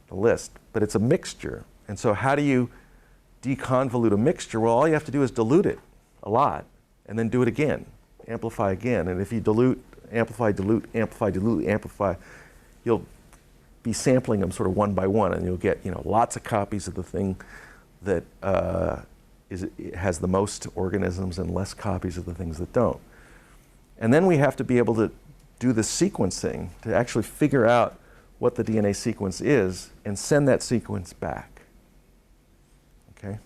Speaker 1: the list. But it's a mixture. And so how do you deconvolute a mixture? Well, all you have to do is dilute it a lot, and then do it again, amplify again. And if you dilute, amplify, dilute, amplify, dilute, amplify, you'll be sampling them sort of one by one, and you'll get lots of copies of the thing that has the most organisms and less copies of the things that don't. And then we have to be able to do the sequencing to actually figure out what the DNA sequence is and send that sequence back. Okay?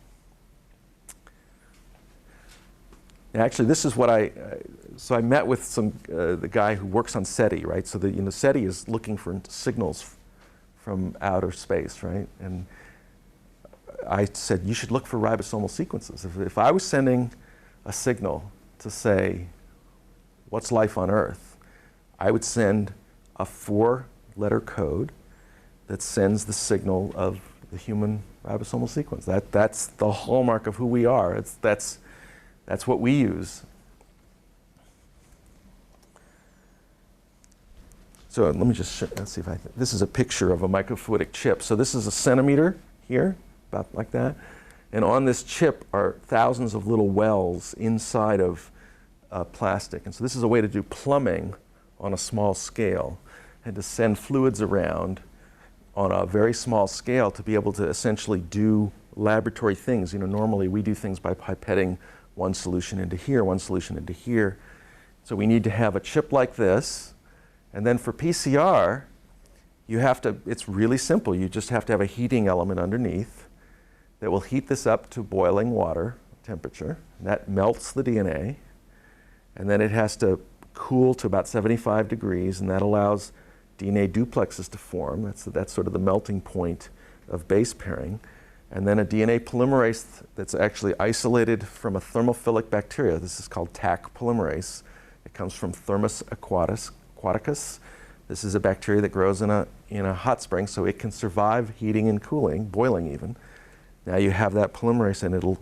Speaker 1: Actually, this is what so I met with the guy who works on SETI, right? So the SETI is looking for signals from outer space, right? And I said, you should look for ribosomal sequences. If I was sending a signal to say, what's life on Earth, I would send a 4-letter code that sends the signal of the human ribosomal sequence. That's the hallmark of who we are. That's what we use. So let me just let's see if this is a picture of a microfluidic chip. So this is a centimeter here, about like that. And on this chip are thousands of little wells inside of plastic. And so this is a way to do plumbing on a small scale and to send fluids around on a very small scale to be able to essentially do laboratory things. Normally we do things by pipetting one solution into here, one solution into here. So we need to have a chip like this. And then for PCR, it's really simple. You just have to have a heating element underneath that will heat this up to boiling water temperature. And that melts the DNA. And then it has to cool to about 75 degrees, and that allows DNA duplexes to form. That's sort of the melting point of base pairing. And then a DNA polymerase that's actually isolated from a thermophilic bacteria. This is called Taq polymerase. It comes from Thermus aquaticus. This is a bacteria that grows in a hot spring, so it can survive heating and cooling, boiling even. Now you have that polymerase, and it'll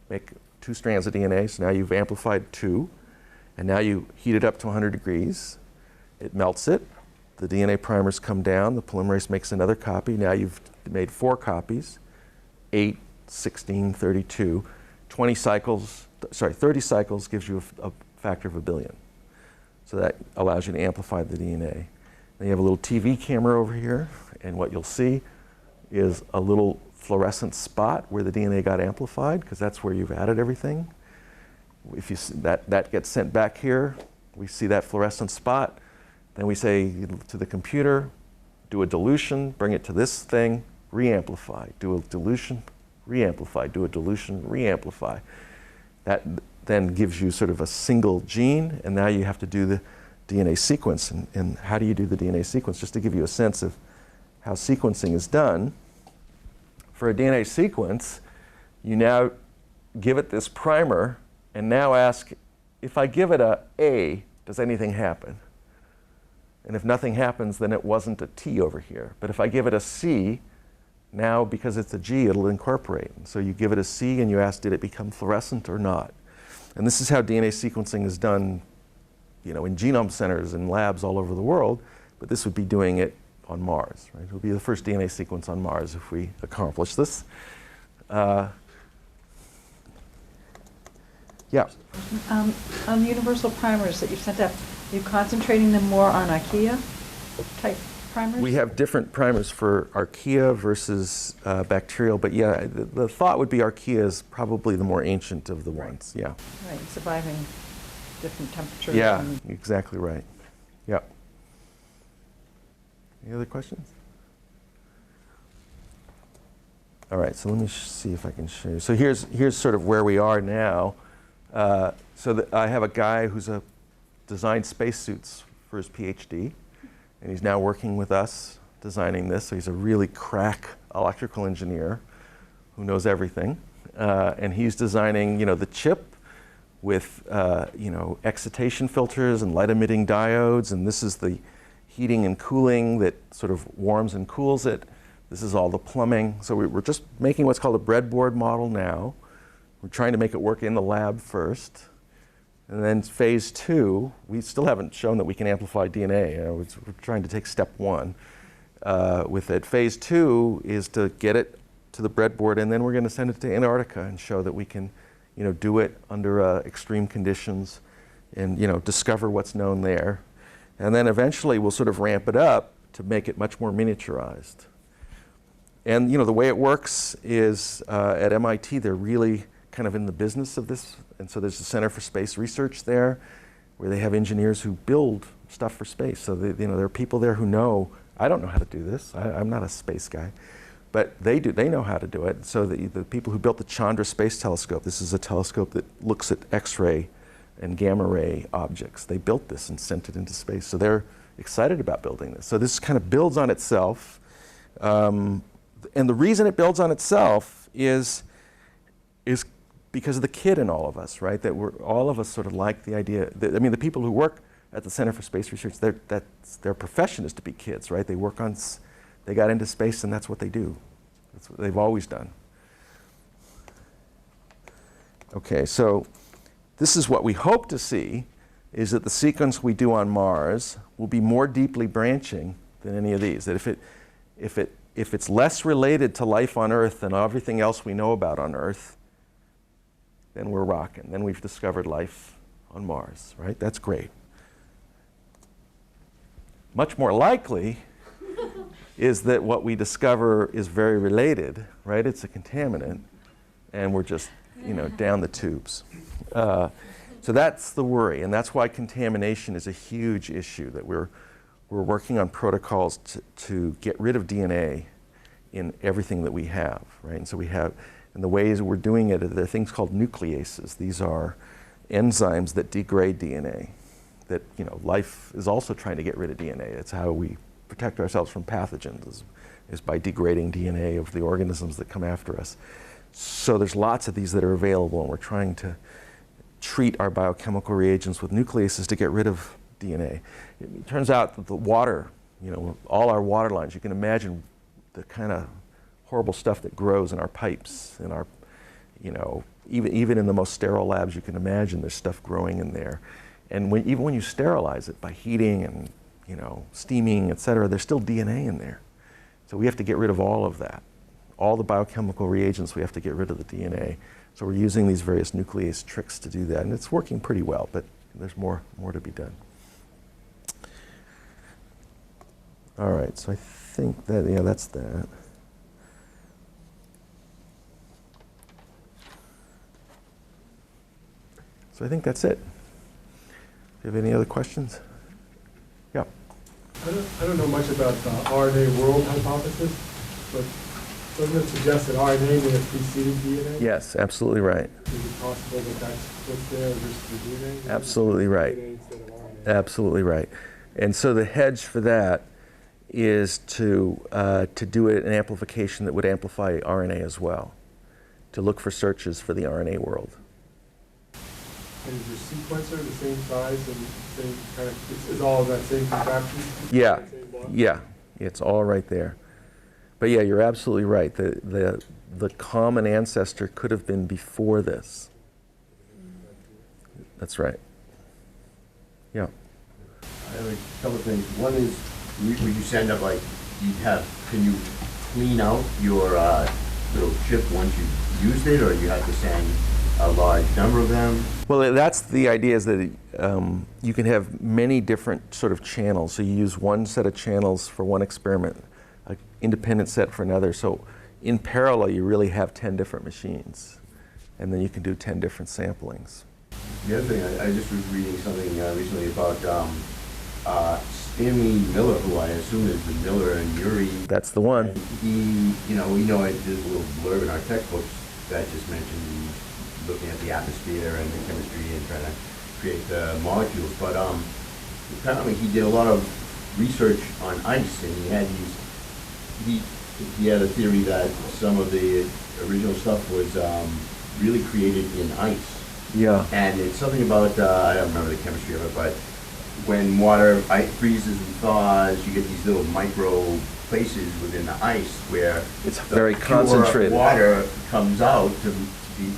Speaker 1: make 2 strands of DNA. So now you've amplified 2, and now you heat it up to 100 degrees. It melts it. The DNA primers come down. The polymerase makes another copy. Now you've made 4 copies. 8, 16, 32, 30 cycles gives you a factor of 1 billion. So that allows you to amplify the DNA. Then you have a little TV camera over here, and what you'll see is a little fluorescent spot where the DNA got amplified, because that's where you've added everything. If you that gets sent back here, we see that fluorescent spot. Then we say to the computer, do a dilution, bring it to this thing, re-amplify, do a dilution, re-amplify, do a dilution, re-amplify. That then gives you sort of a single gene, and now you have to do the DNA sequence. And how do you do the DNA sequence? Just to give you a sense of how sequencing is done. For a DNA sequence, you now give it this primer, and now ask, if I give it a A, does anything happen? And if nothing happens, then it wasn't a T over here. But if I give it a C, now, because it's a G, it'll incorporate. So you give it a C and you ask, did it become fluorescent or not? And this is how DNA sequencing is done, in genome centers and labs all over the world, but this would be doing it on Mars, right? It'll be the first DNA sequence on Mars if we accomplish this. Yeah.
Speaker 4: On the universal primers that you've sent out, are you concentrating them more on archaea type primers?
Speaker 1: We have different primers for archaea versus bacterial, but yeah, the thought would be archaea is probably the more ancient of the ones. Yeah.
Speaker 4: Right, surviving different temperatures.
Speaker 1: Yeah, exactly right. Yeah. Any other questions? All right, so let me see if I can show you. So here's sort of where we are now. I have a guy who's designed spacesuits for his PhD, and he's now working with us designing this. So he's a really crack electrical engineer who knows everything, and he's designing, the chip with, excitation filters and light-emitting diodes, and this is the heating and cooling that sort of warms and cools it. This is all the plumbing. So we're just making what's called a breadboard model now. We're trying to make it work in the lab first. And then phase 2, we still haven't shown that we can amplify DNA. We're trying to take step 1 with it. Phase 2 is to get it to the breadboard, and then we're going to send it to Antarctica and show that we can, do it under extreme conditions, and discover what's known there. And then eventually we'll sort of ramp it up to make it much more miniaturized. And the way it works is at MIT they're really kind of in the business of this, and so there's a Center for Space Research there, where they have engineers who build stuff for space. So there are people there who know. I don't know how to do this. I'm not a space guy, but they do. They know how to do it. So the people who built the Chandra Space Telescope. This is a telescope that looks at X-ray and gamma ray objects. They built this and sent it into space. So they're excited about building this. So this kind of builds on itself, and the reason it builds on itself is because of the kid in all of us, right? That all of us sort of like the idea. The people who work at the Center for Space Research, their profession is to be kids, right? They got into space, and that's what they do. That's what they've always done. Okay, so this is what we hope to see, is that the sequence we do on Mars will be more deeply branching than any of these. That if it's less related to life on Earth than everything else we know about on Earth, then we're rocking. Then we've discovered life on Mars, right? That's great. Much more likely is that what we discover is very related, right? It's a contaminant, and we're just, down the tubes. So that's the worry, and that's why contamination is a huge issue, that we're working on protocols to get rid of DNA in everything that we have, right? And so we have, and the ways we're doing it, there are things called nucleases. These are enzymes that degrade DNA. That life is also trying to get rid of DNA. It's how we protect ourselves from pathogens, is by degrading DNA of the organisms that come after us. So there's lots of these that are available, and we're trying to treat our biochemical reagents with nucleases to get rid of DNA. It turns out that the water, all our water lines, you can imagine the kind of horrible stuff that grows in our pipes, in our, even in the most sterile labs you can imagine, there's stuff growing in there. And even when you sterilize it by heating and steaming, et cetera, there's still DNA in there. So we have to get rid of all of that. All the biochemical reagents, we have to get rid of the DNA. So we're using these various nuclease tricks to do that, and it's working pretty well, but there's more to be done. All right, so I think that, that's that. So I think that's it. Do you have any other questions? Yeah.
Speaker 5: I don't know much about the RNA world hypothesis, but doesn't it suggest that RNA may have preceded DNA?
Speaker 1: Yes, absolutely right.
Speaker 5: Is it possible that that's what's there versus the DNA?
Speaker 1: Absolutely right.
Speaker 5: DNA instead of RNA?
Speaker 1: Absolutely right. And so the hedge for that is to do an amplification that would amplify RNA as well, to look for searches for the RNA world.
Speaker 5: And is your sequencer the same size and same kind of, is all of that same contraption?
Speaker 1: Yeah,
Speaker 5: Same block?
Speaker 1: yeah, it's all right there. But yeah, you're absolutely right. The common ancestor could have been before this. That's right. Yeah.
Speaker 6: I have a couple of things. One is, would you send up can you clean out your little chip once you've used it, or you have to send a large number of them?
Speaker 1: Well, that's the idea, is that you can have many different sort of channels. So you use one set of channels for one experiment, an independent set for another. So in parallel, you really have 10 different machines, and then you can do 10 different samplings.
Speaker 6: The other thing, I just was reading something recently about Stanley Miller, who I assume is the Miller and Urey.
Speaker 1: That's the one.
Speaker 6: And he, we know there's a little blurb in our textbooks that just mentioned looking at the atmosphere and the chemistry and trying to create the molecules. But apparently he did a lot of research on ice, and he had a theory that some of the original stuff was really created in ice.
Speaker 1: Yeah.
Speaker 6: And it's something about, I don't remember the chemistry of it, but when water freezes and thaws, you get these little micro places within the ice where
Speaker 1: It's
Speaker 6: the
Speaker 1: very
Speaker 6: pure
Speaker 1: concentrated.
Speaker 6: water comes out to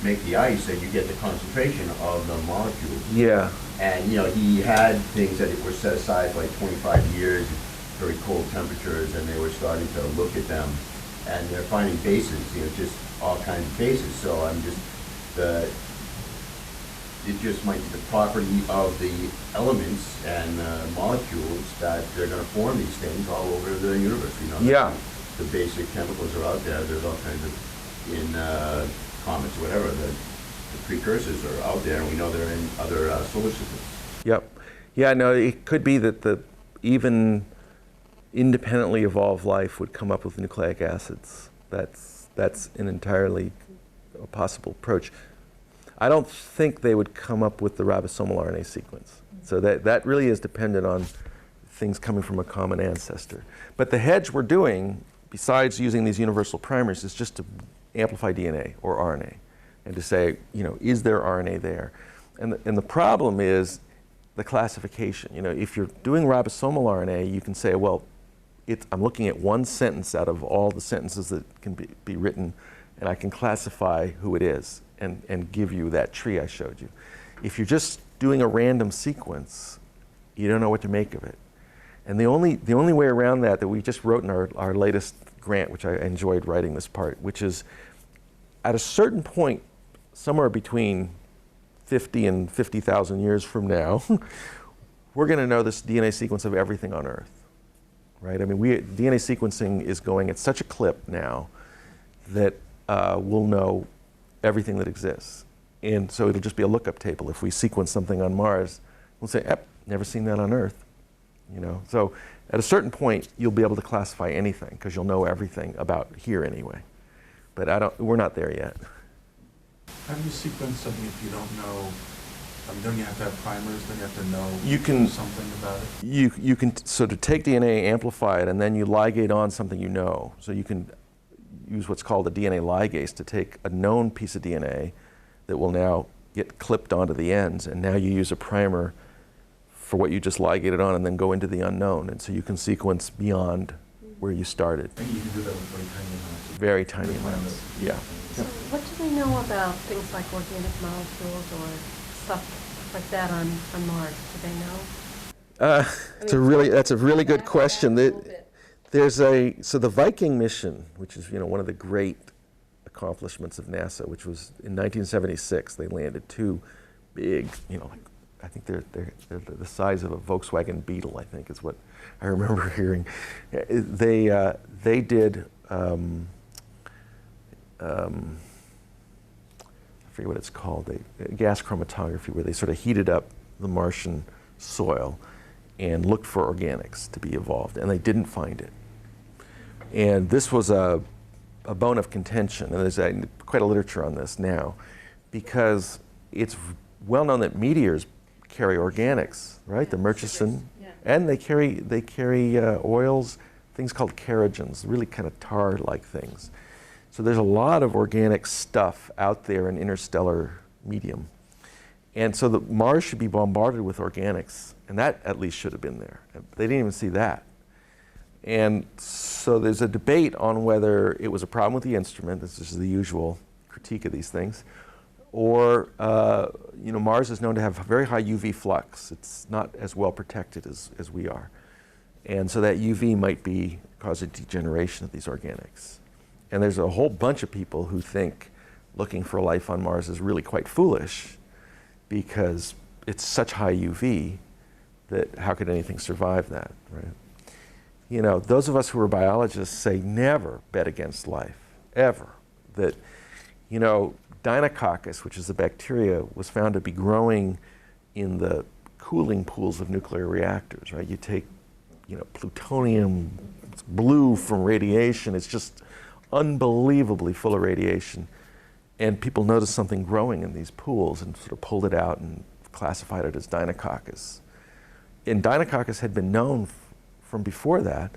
Speaker 6: make the ice, and you get the concentration of the molecules.
Speaker 1: Yeah.
Speaker 6: And, you know, he had things that were set aside for like 25 years, very cold temperatures, and they were starting to look at them, and they're finding bases, you know, just all kinds of bases. So it just might be the property of the elements and molecules that they're going to form these things all over the universe, you know.
Speaker 1: Yeah.
Speaker 6: The basic chemicals are out there. There's all kinds of, in comets, whatever, the precursors are out there, and we know they're in other solar systems.
Speaker 1: Yep. Yeah, no, it could be that the even independently evolved life would come up with nucleic acids. That's an entirely possible approach. I don't think they would come up with the ribosomal RNA sequence. So that really is dependent on things coming from a common ancestor. But the hedge we're doing, besides using these universal primers, is just to amplify DNA or RNA and to say, you know, is there RNA there? And the problem is the classification. You know, if you're doing ribosomal RNA, you can say, well, I'm looking at one sentence out of all the sentences that can be written, and I can classify who it is and give you that tree I showed you. If you're just doing a random sequence, you don't know what to make of it. And the only way around that we just wrote in our latest grant, which I enjoyed writing this part, which is at a certain point, somewhere between 50 and 50,000 years from now, we're going to know this DNA sequence of everything on Earth, right? I mean, DNA sequencing is going at such a clip now that we'll know everything that exists. And so it'll just be a lookup table. If we sequence something on Mars, we'll say, never seen that on Earth. You know, so at a certain point, you'll be able to classify anything because you'll know everything about here anyway. But we're not there yet.
Speaker 2: How do you sequence something if you don't know? I mean, don't you have to have primers? Don't you have to know
Speaker 1: You can-
Speaker 2: something about it?
Speaker 1: You can sort of take DNA, amplify it, and then you ligate on something you know. So you can use what's called a DNA ligase to take a known piece of DNA that will now get clipped onto the ends, and now you use a primer for what you just ligated on and then go into the unknown. And so you can sequence beyond where you started.
Speaker 2: And you can do that with very tiny amounts.
Speaker 1: Very tiny amounts, yeah.
Speaker 7: So what do we know about things like organic molecules or stuff like that on Mars? Do they know?
Speaker 1: That's a really good question. So the Viking mission, which is one of the great accomplishments of NASA, which was in 1976, they landed two big, I think they're the size of a Volkswagen Beetle, I think is what I remember hearing. They did, I forget what it's called, gas chromatography, where they sort of heated up the Martian soil and looked for organics to be evolved, and they didn't find it. And this was a bone of contention, and there's quite a literature on this now, because it's well known that meteors carry organics, right? The Murchison, and they carry oils, things called kerogens, really kind of tar-like things. So there's a lot of organic stuff out there in interstellar medium. And so Mars should be bombarded with organics, and that at least should have been there. They didn't even see that. And so there's a debate on whether it was a problem with the instrument, this is the usual critique of these things, or Mars is known to have very high UV flux. It's not as well protected as we are. And so that UV might be causing degeneration of these organics. And there's a whole bunch of people who think looking for life on Mars is really quite foolish because it's such high UV that how could anything survive that, right? Those of us who are biologists say never bet against life, ever. That, Deinococcus, which is a bacteria, was found to be growing in the cooling pools of nuclear reactors, right? You take, plutonium, it's blue from radiation, it's just unbelievably full of radiation. And people noticed something growing in these pools and sort of pulled it out and classified it as Deinococcus. And Deinococcus had been known from before that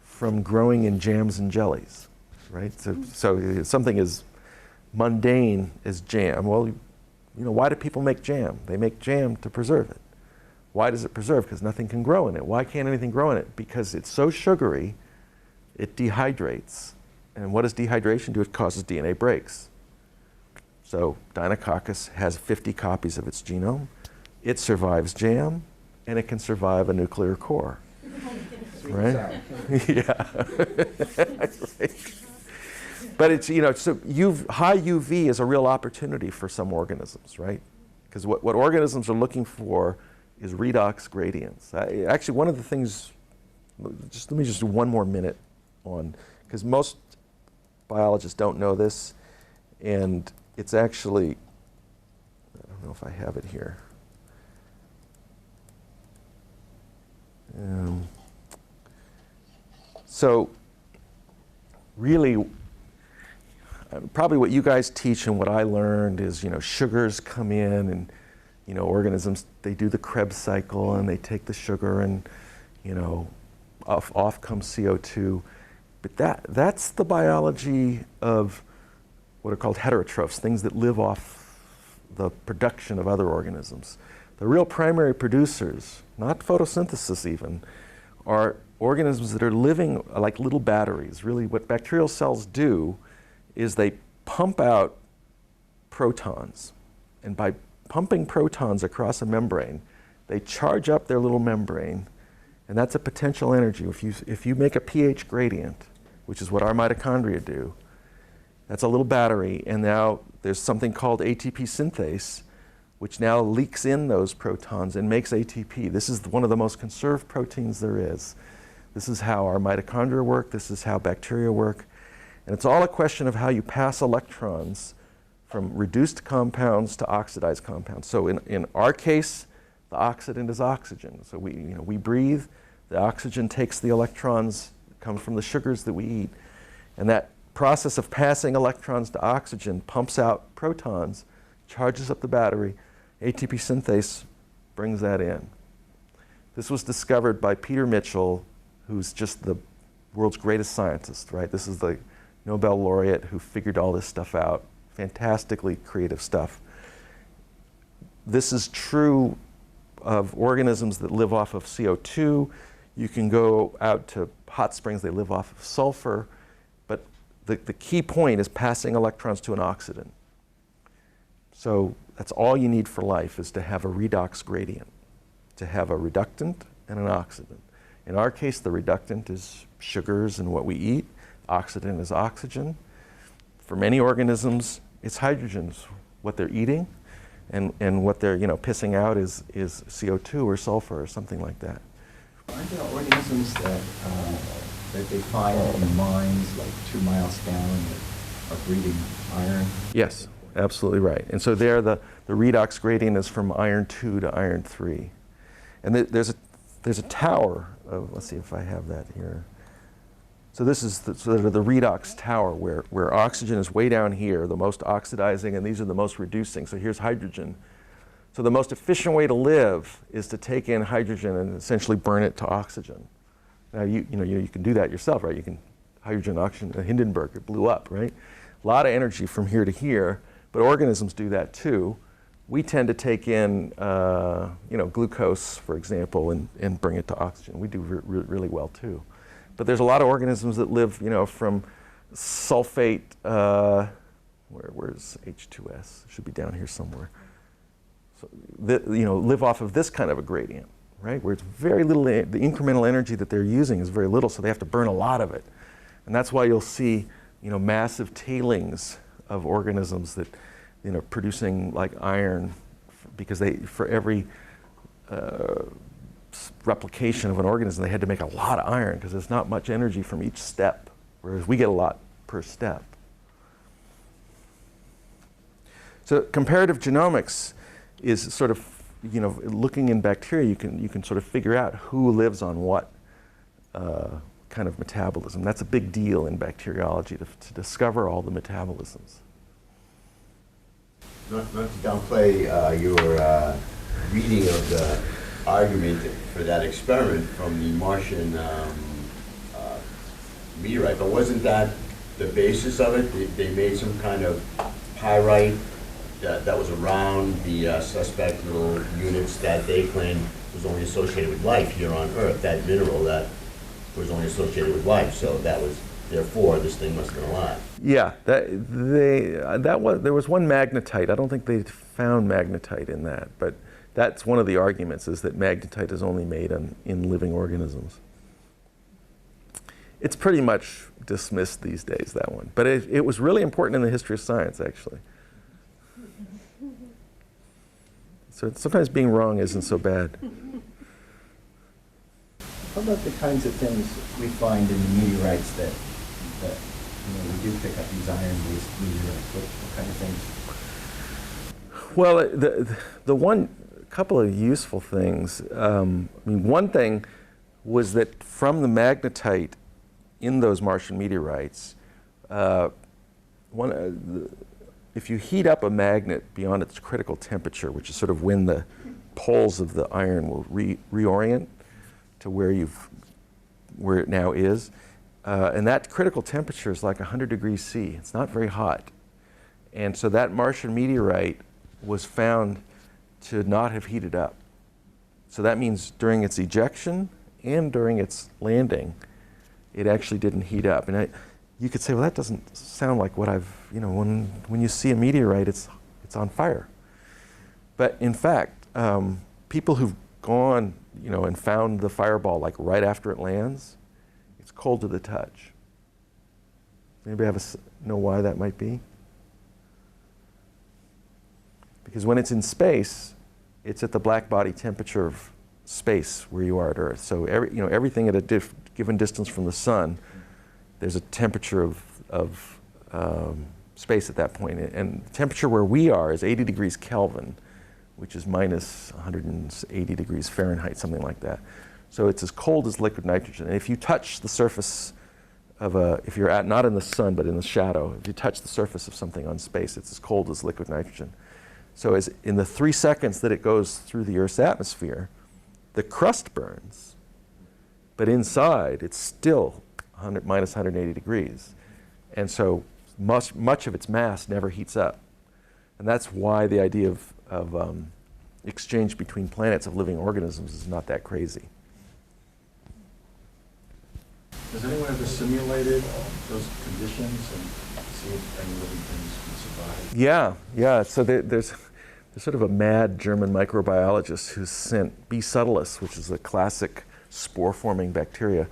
Speaker 1: from growing in jams and jellies, right? So something as mundane as jam. Well, why do people make jam? They make jam to preserve it. Why does it preserve? Because nothing can grow in it. Why can't anything grow in it? Because it's so sugary, it dehydrates. And what does dehydration do? It causes DNA breaks. So Deinococcus has 50 copies of its genome. It survives jam, and it can survive a nuclear core. Right? Yeah. Right. But it's, so high UV is a real opportunity for some organisms, right? Because what organisms are looking for is redox gradients. Actually, one of the things, let me just do one more minute on, because most biologists don't know this, and it's actually, I don't know if I have it here. So really, probably what you guys teach and what I learned is, sugars come in and, organisms, they do the Krebs cycle and they take the sugar and, off comes CO2. But that's the biology of what are called heterotrophs, things that live off the production of other organisms. The real primary producers, not photosynthesis even, are organisms that are living like little batteries. Really, what bacterial cells do is they pump out protons. And by pumping protons across a membrane, they charge up their little membrane, and that's a potential energy. If you make a pH gradient, which is what our mitochondria do, that's a little battery, and now there's something called ATP synthase, which now leaks in those protons and makes ATP. This is one of the most conserved proteins there is. This is how our mitochondria work. This is how bacteria work. And it's all a question of how you pass electrons from reduced compounds to oxidized compounds. So in our case, the oxidant is oxygen. So we breathe. The oxygen takes the electrons, comes from the sugars that we eat. And that process of passing electrons to oxygen pumps out protons, charges up the battery. ATP synthase brings that in. This was discovered by Peter Mitchell, who's just the world's greatest scientist, right? This is the Nobel laureate who figured all this stuff out. Fantastically creative stuff. This is true of organisms that live off of CO2. You can go out to hot springs, they live off of sulfur. But the key point is passing electrons to an oxidant. So that's all you need for life, is to have a redox gradient, to have a reductant and an oxidant. In our case, the reductant is sugars and what we eat. Oxidant is oxygen. For many organisms, it's hydrogens, what they're eating, and what they're pissing out is CO2 or sulfur or something like that.
Speaker 8: Aren't there organisms that they find in mines like 2 miles down that are breeding iron?
Speaker 1: Yes, absolutely right. And so there, the redox gradient is from iron 2 to iron 3. And there's a tower of, let's see if I have that here. So this is the redox tower where oxygen is way down here, the most oxidizing, and these are the most reducing. So here's hydrogen. So the most efficient way to live is to take in hydrogen and essentially burn it to oxygen. Now you can do that yourself, right? You can hydrogen, oxygen, Hindenburg, it blew up, right? A lot of energy from here to here, but organisms do that too. We tend to take in glucose, for example, and bring it to oxygen. We do really well too. But there's a lot of organisms that live, from sulfate, where's H2S? It should be down here somewhere. So, live off of this kind of a gradient, right? Where it's very little, the incremental energy that they're using is very little, so they have to burn a lot of it. And that's why you'll see, massive tailings of organisms that, producing like iron, because for every replication of an organism, they had to make a lot of iron because there's not much energy from each step, whereas we get a lot per step. So comparative genomics is sort of, looking in bacteria, you can sort of figure out who lives on what kind of metabolism. That's a big deal in bacteriology, to discover all the metabolisms.
Speaker 6: Not to downplay your reading of the argument for that experiment from the Martian meteorite, but wasn't that the basis of it? They made some kind of pyrite that was around the suspect little units that they claimed was only associated with life here on Earth, that mineral that was only associated with life. So that was Therefore, this thing must have been alive.
Speaker 1: Yeah, there was one magnetite. I don't think they found magnetite in that, but that's one of the arguments, is that magnetite is only made in living organisms. It's pretty much dismissed these days, that one. But it was really important in the history of science, actually. So sometimes being wrong isn't so bad.
Speaker 8: How about the kinds of things we find in the meteorites that we do pick up these iron-based meteorites? What kind of things?
Speaker 1: Well, the one couple of useful things. One thing was that from the magnetite in those Martian meteorites, if you heat up a magnet beyond its critical temperature, which is sort of when the poles of the iron will reorient to where it now is, and that critical temperature is like 100 degrees C. It's not very hot. And so that Martian meteorite was found to not have heated up. So that means during its ejection and during its landing, it actually didn't heat up. And you could say, well, that doesn't sound like what when you see a meteorite, it's on fire. But in fact, people who've gone, and found the fireball like right after it lands, it's cold to the touch. Anybody know why that might be? Because when it's in space, it's at the black body temperature of space where you are at Earth. So everything at a given distance from the sun, there's a temperature of space at that point. And the temperature where we are is 80 degrees Kelvin, which is minus 180 degrees Fahrenheit, something like that. So it's as cold as liquid nitrogen. And if you touch the surface of if you're not in the sun, but in the shadow, if you touch the surface of something on space, it's as cold as liquid nitrogen. So as in the 3 seconds that it goes through the Earth's atmosphere, the crust burns, but inside it's still minus 180 degrees. And so much of its mass never heats up. And that's why the idea of exchange between planets of living organisms is not that crazy.
Speaker 2: Has anyone ever simulated those conditions and see if any living things can survive?
Speaker 1: Yeah. So there's sort of a mad German microbiologist who sent B. subtilis, which is a classic spore-forming bacteria,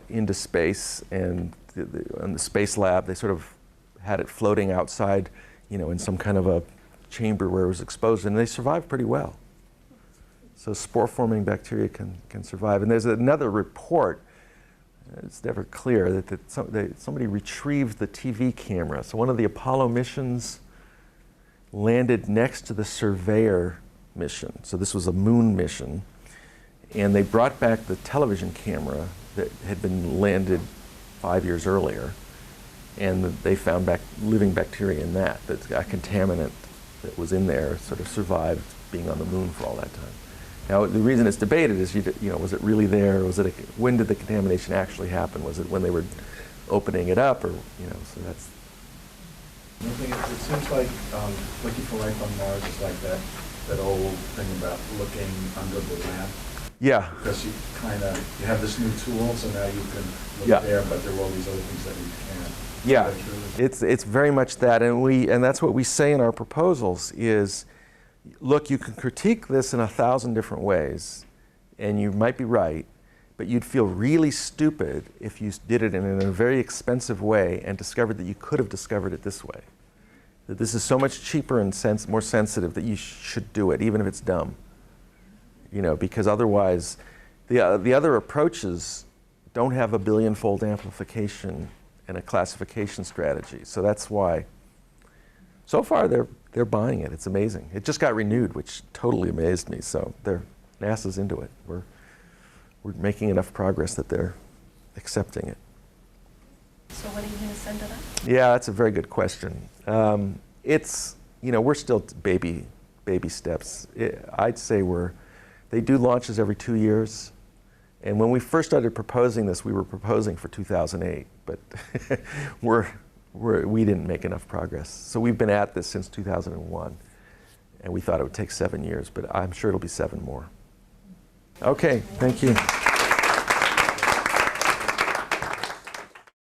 Speaker 1: into space, and in the space lab they sort of had it floating outside, in some kind of a chamber where it was exposed, and they survived pretty well. So spore-forming bacteria can survive. And there's another report, it's never clear, that somebody retrieved the TV camera. So one of the Apollo missions landed next to the Surveyor mission. So this was a moon mission. And they brought back the television camera that had been landed 5 years earlier. And they found living bacteria in that a contaminant that was in there sort of survived being on the moon for all that time. Now, the reason it's debated is, was it really there? When did the contamination actually happen? Was it when they were opening it up, or, so that's.
Speaker 2: One thing, it seems like looking for life on Mars is like that old thing about looking under the lamp.
Speaker 1: Yeah.
Speaker 2: Because you have this new tool, so now you can look there, but there are all these other things that you can't.
Speaker 1: Yeah, it's very much that, and that's what we say in our proposals is, look, you can critique this in 1,000 different ways, and you might be right, but you'd feel really stupid if you did it in a very expensive way and discovered that you could have discovered it this way. That this is so much cheaper and more sensitive that you should do it, even if it's dumb. Because otherwise, the other approaches don't have a billion-fold amplification and a classification strategy. So that's why, so far, they're buying it. It's amazing. It just got renewed, which totally amazed me. So NASA's into it. We're making enough progress that they're accepting it.
Speaker 7: So when are you going to send it up?
Speaker 1: Yeah, that's a very good question. It's, we're still baby steps. I'd say they do launches every 2 years. And when we first started proposing this, we were proposing for 2008, but we didn't make enough progress. So we've been at this since 2001, and we thought it would take 7 years, but I'm sure it'll be 7 more. Okay, thank you.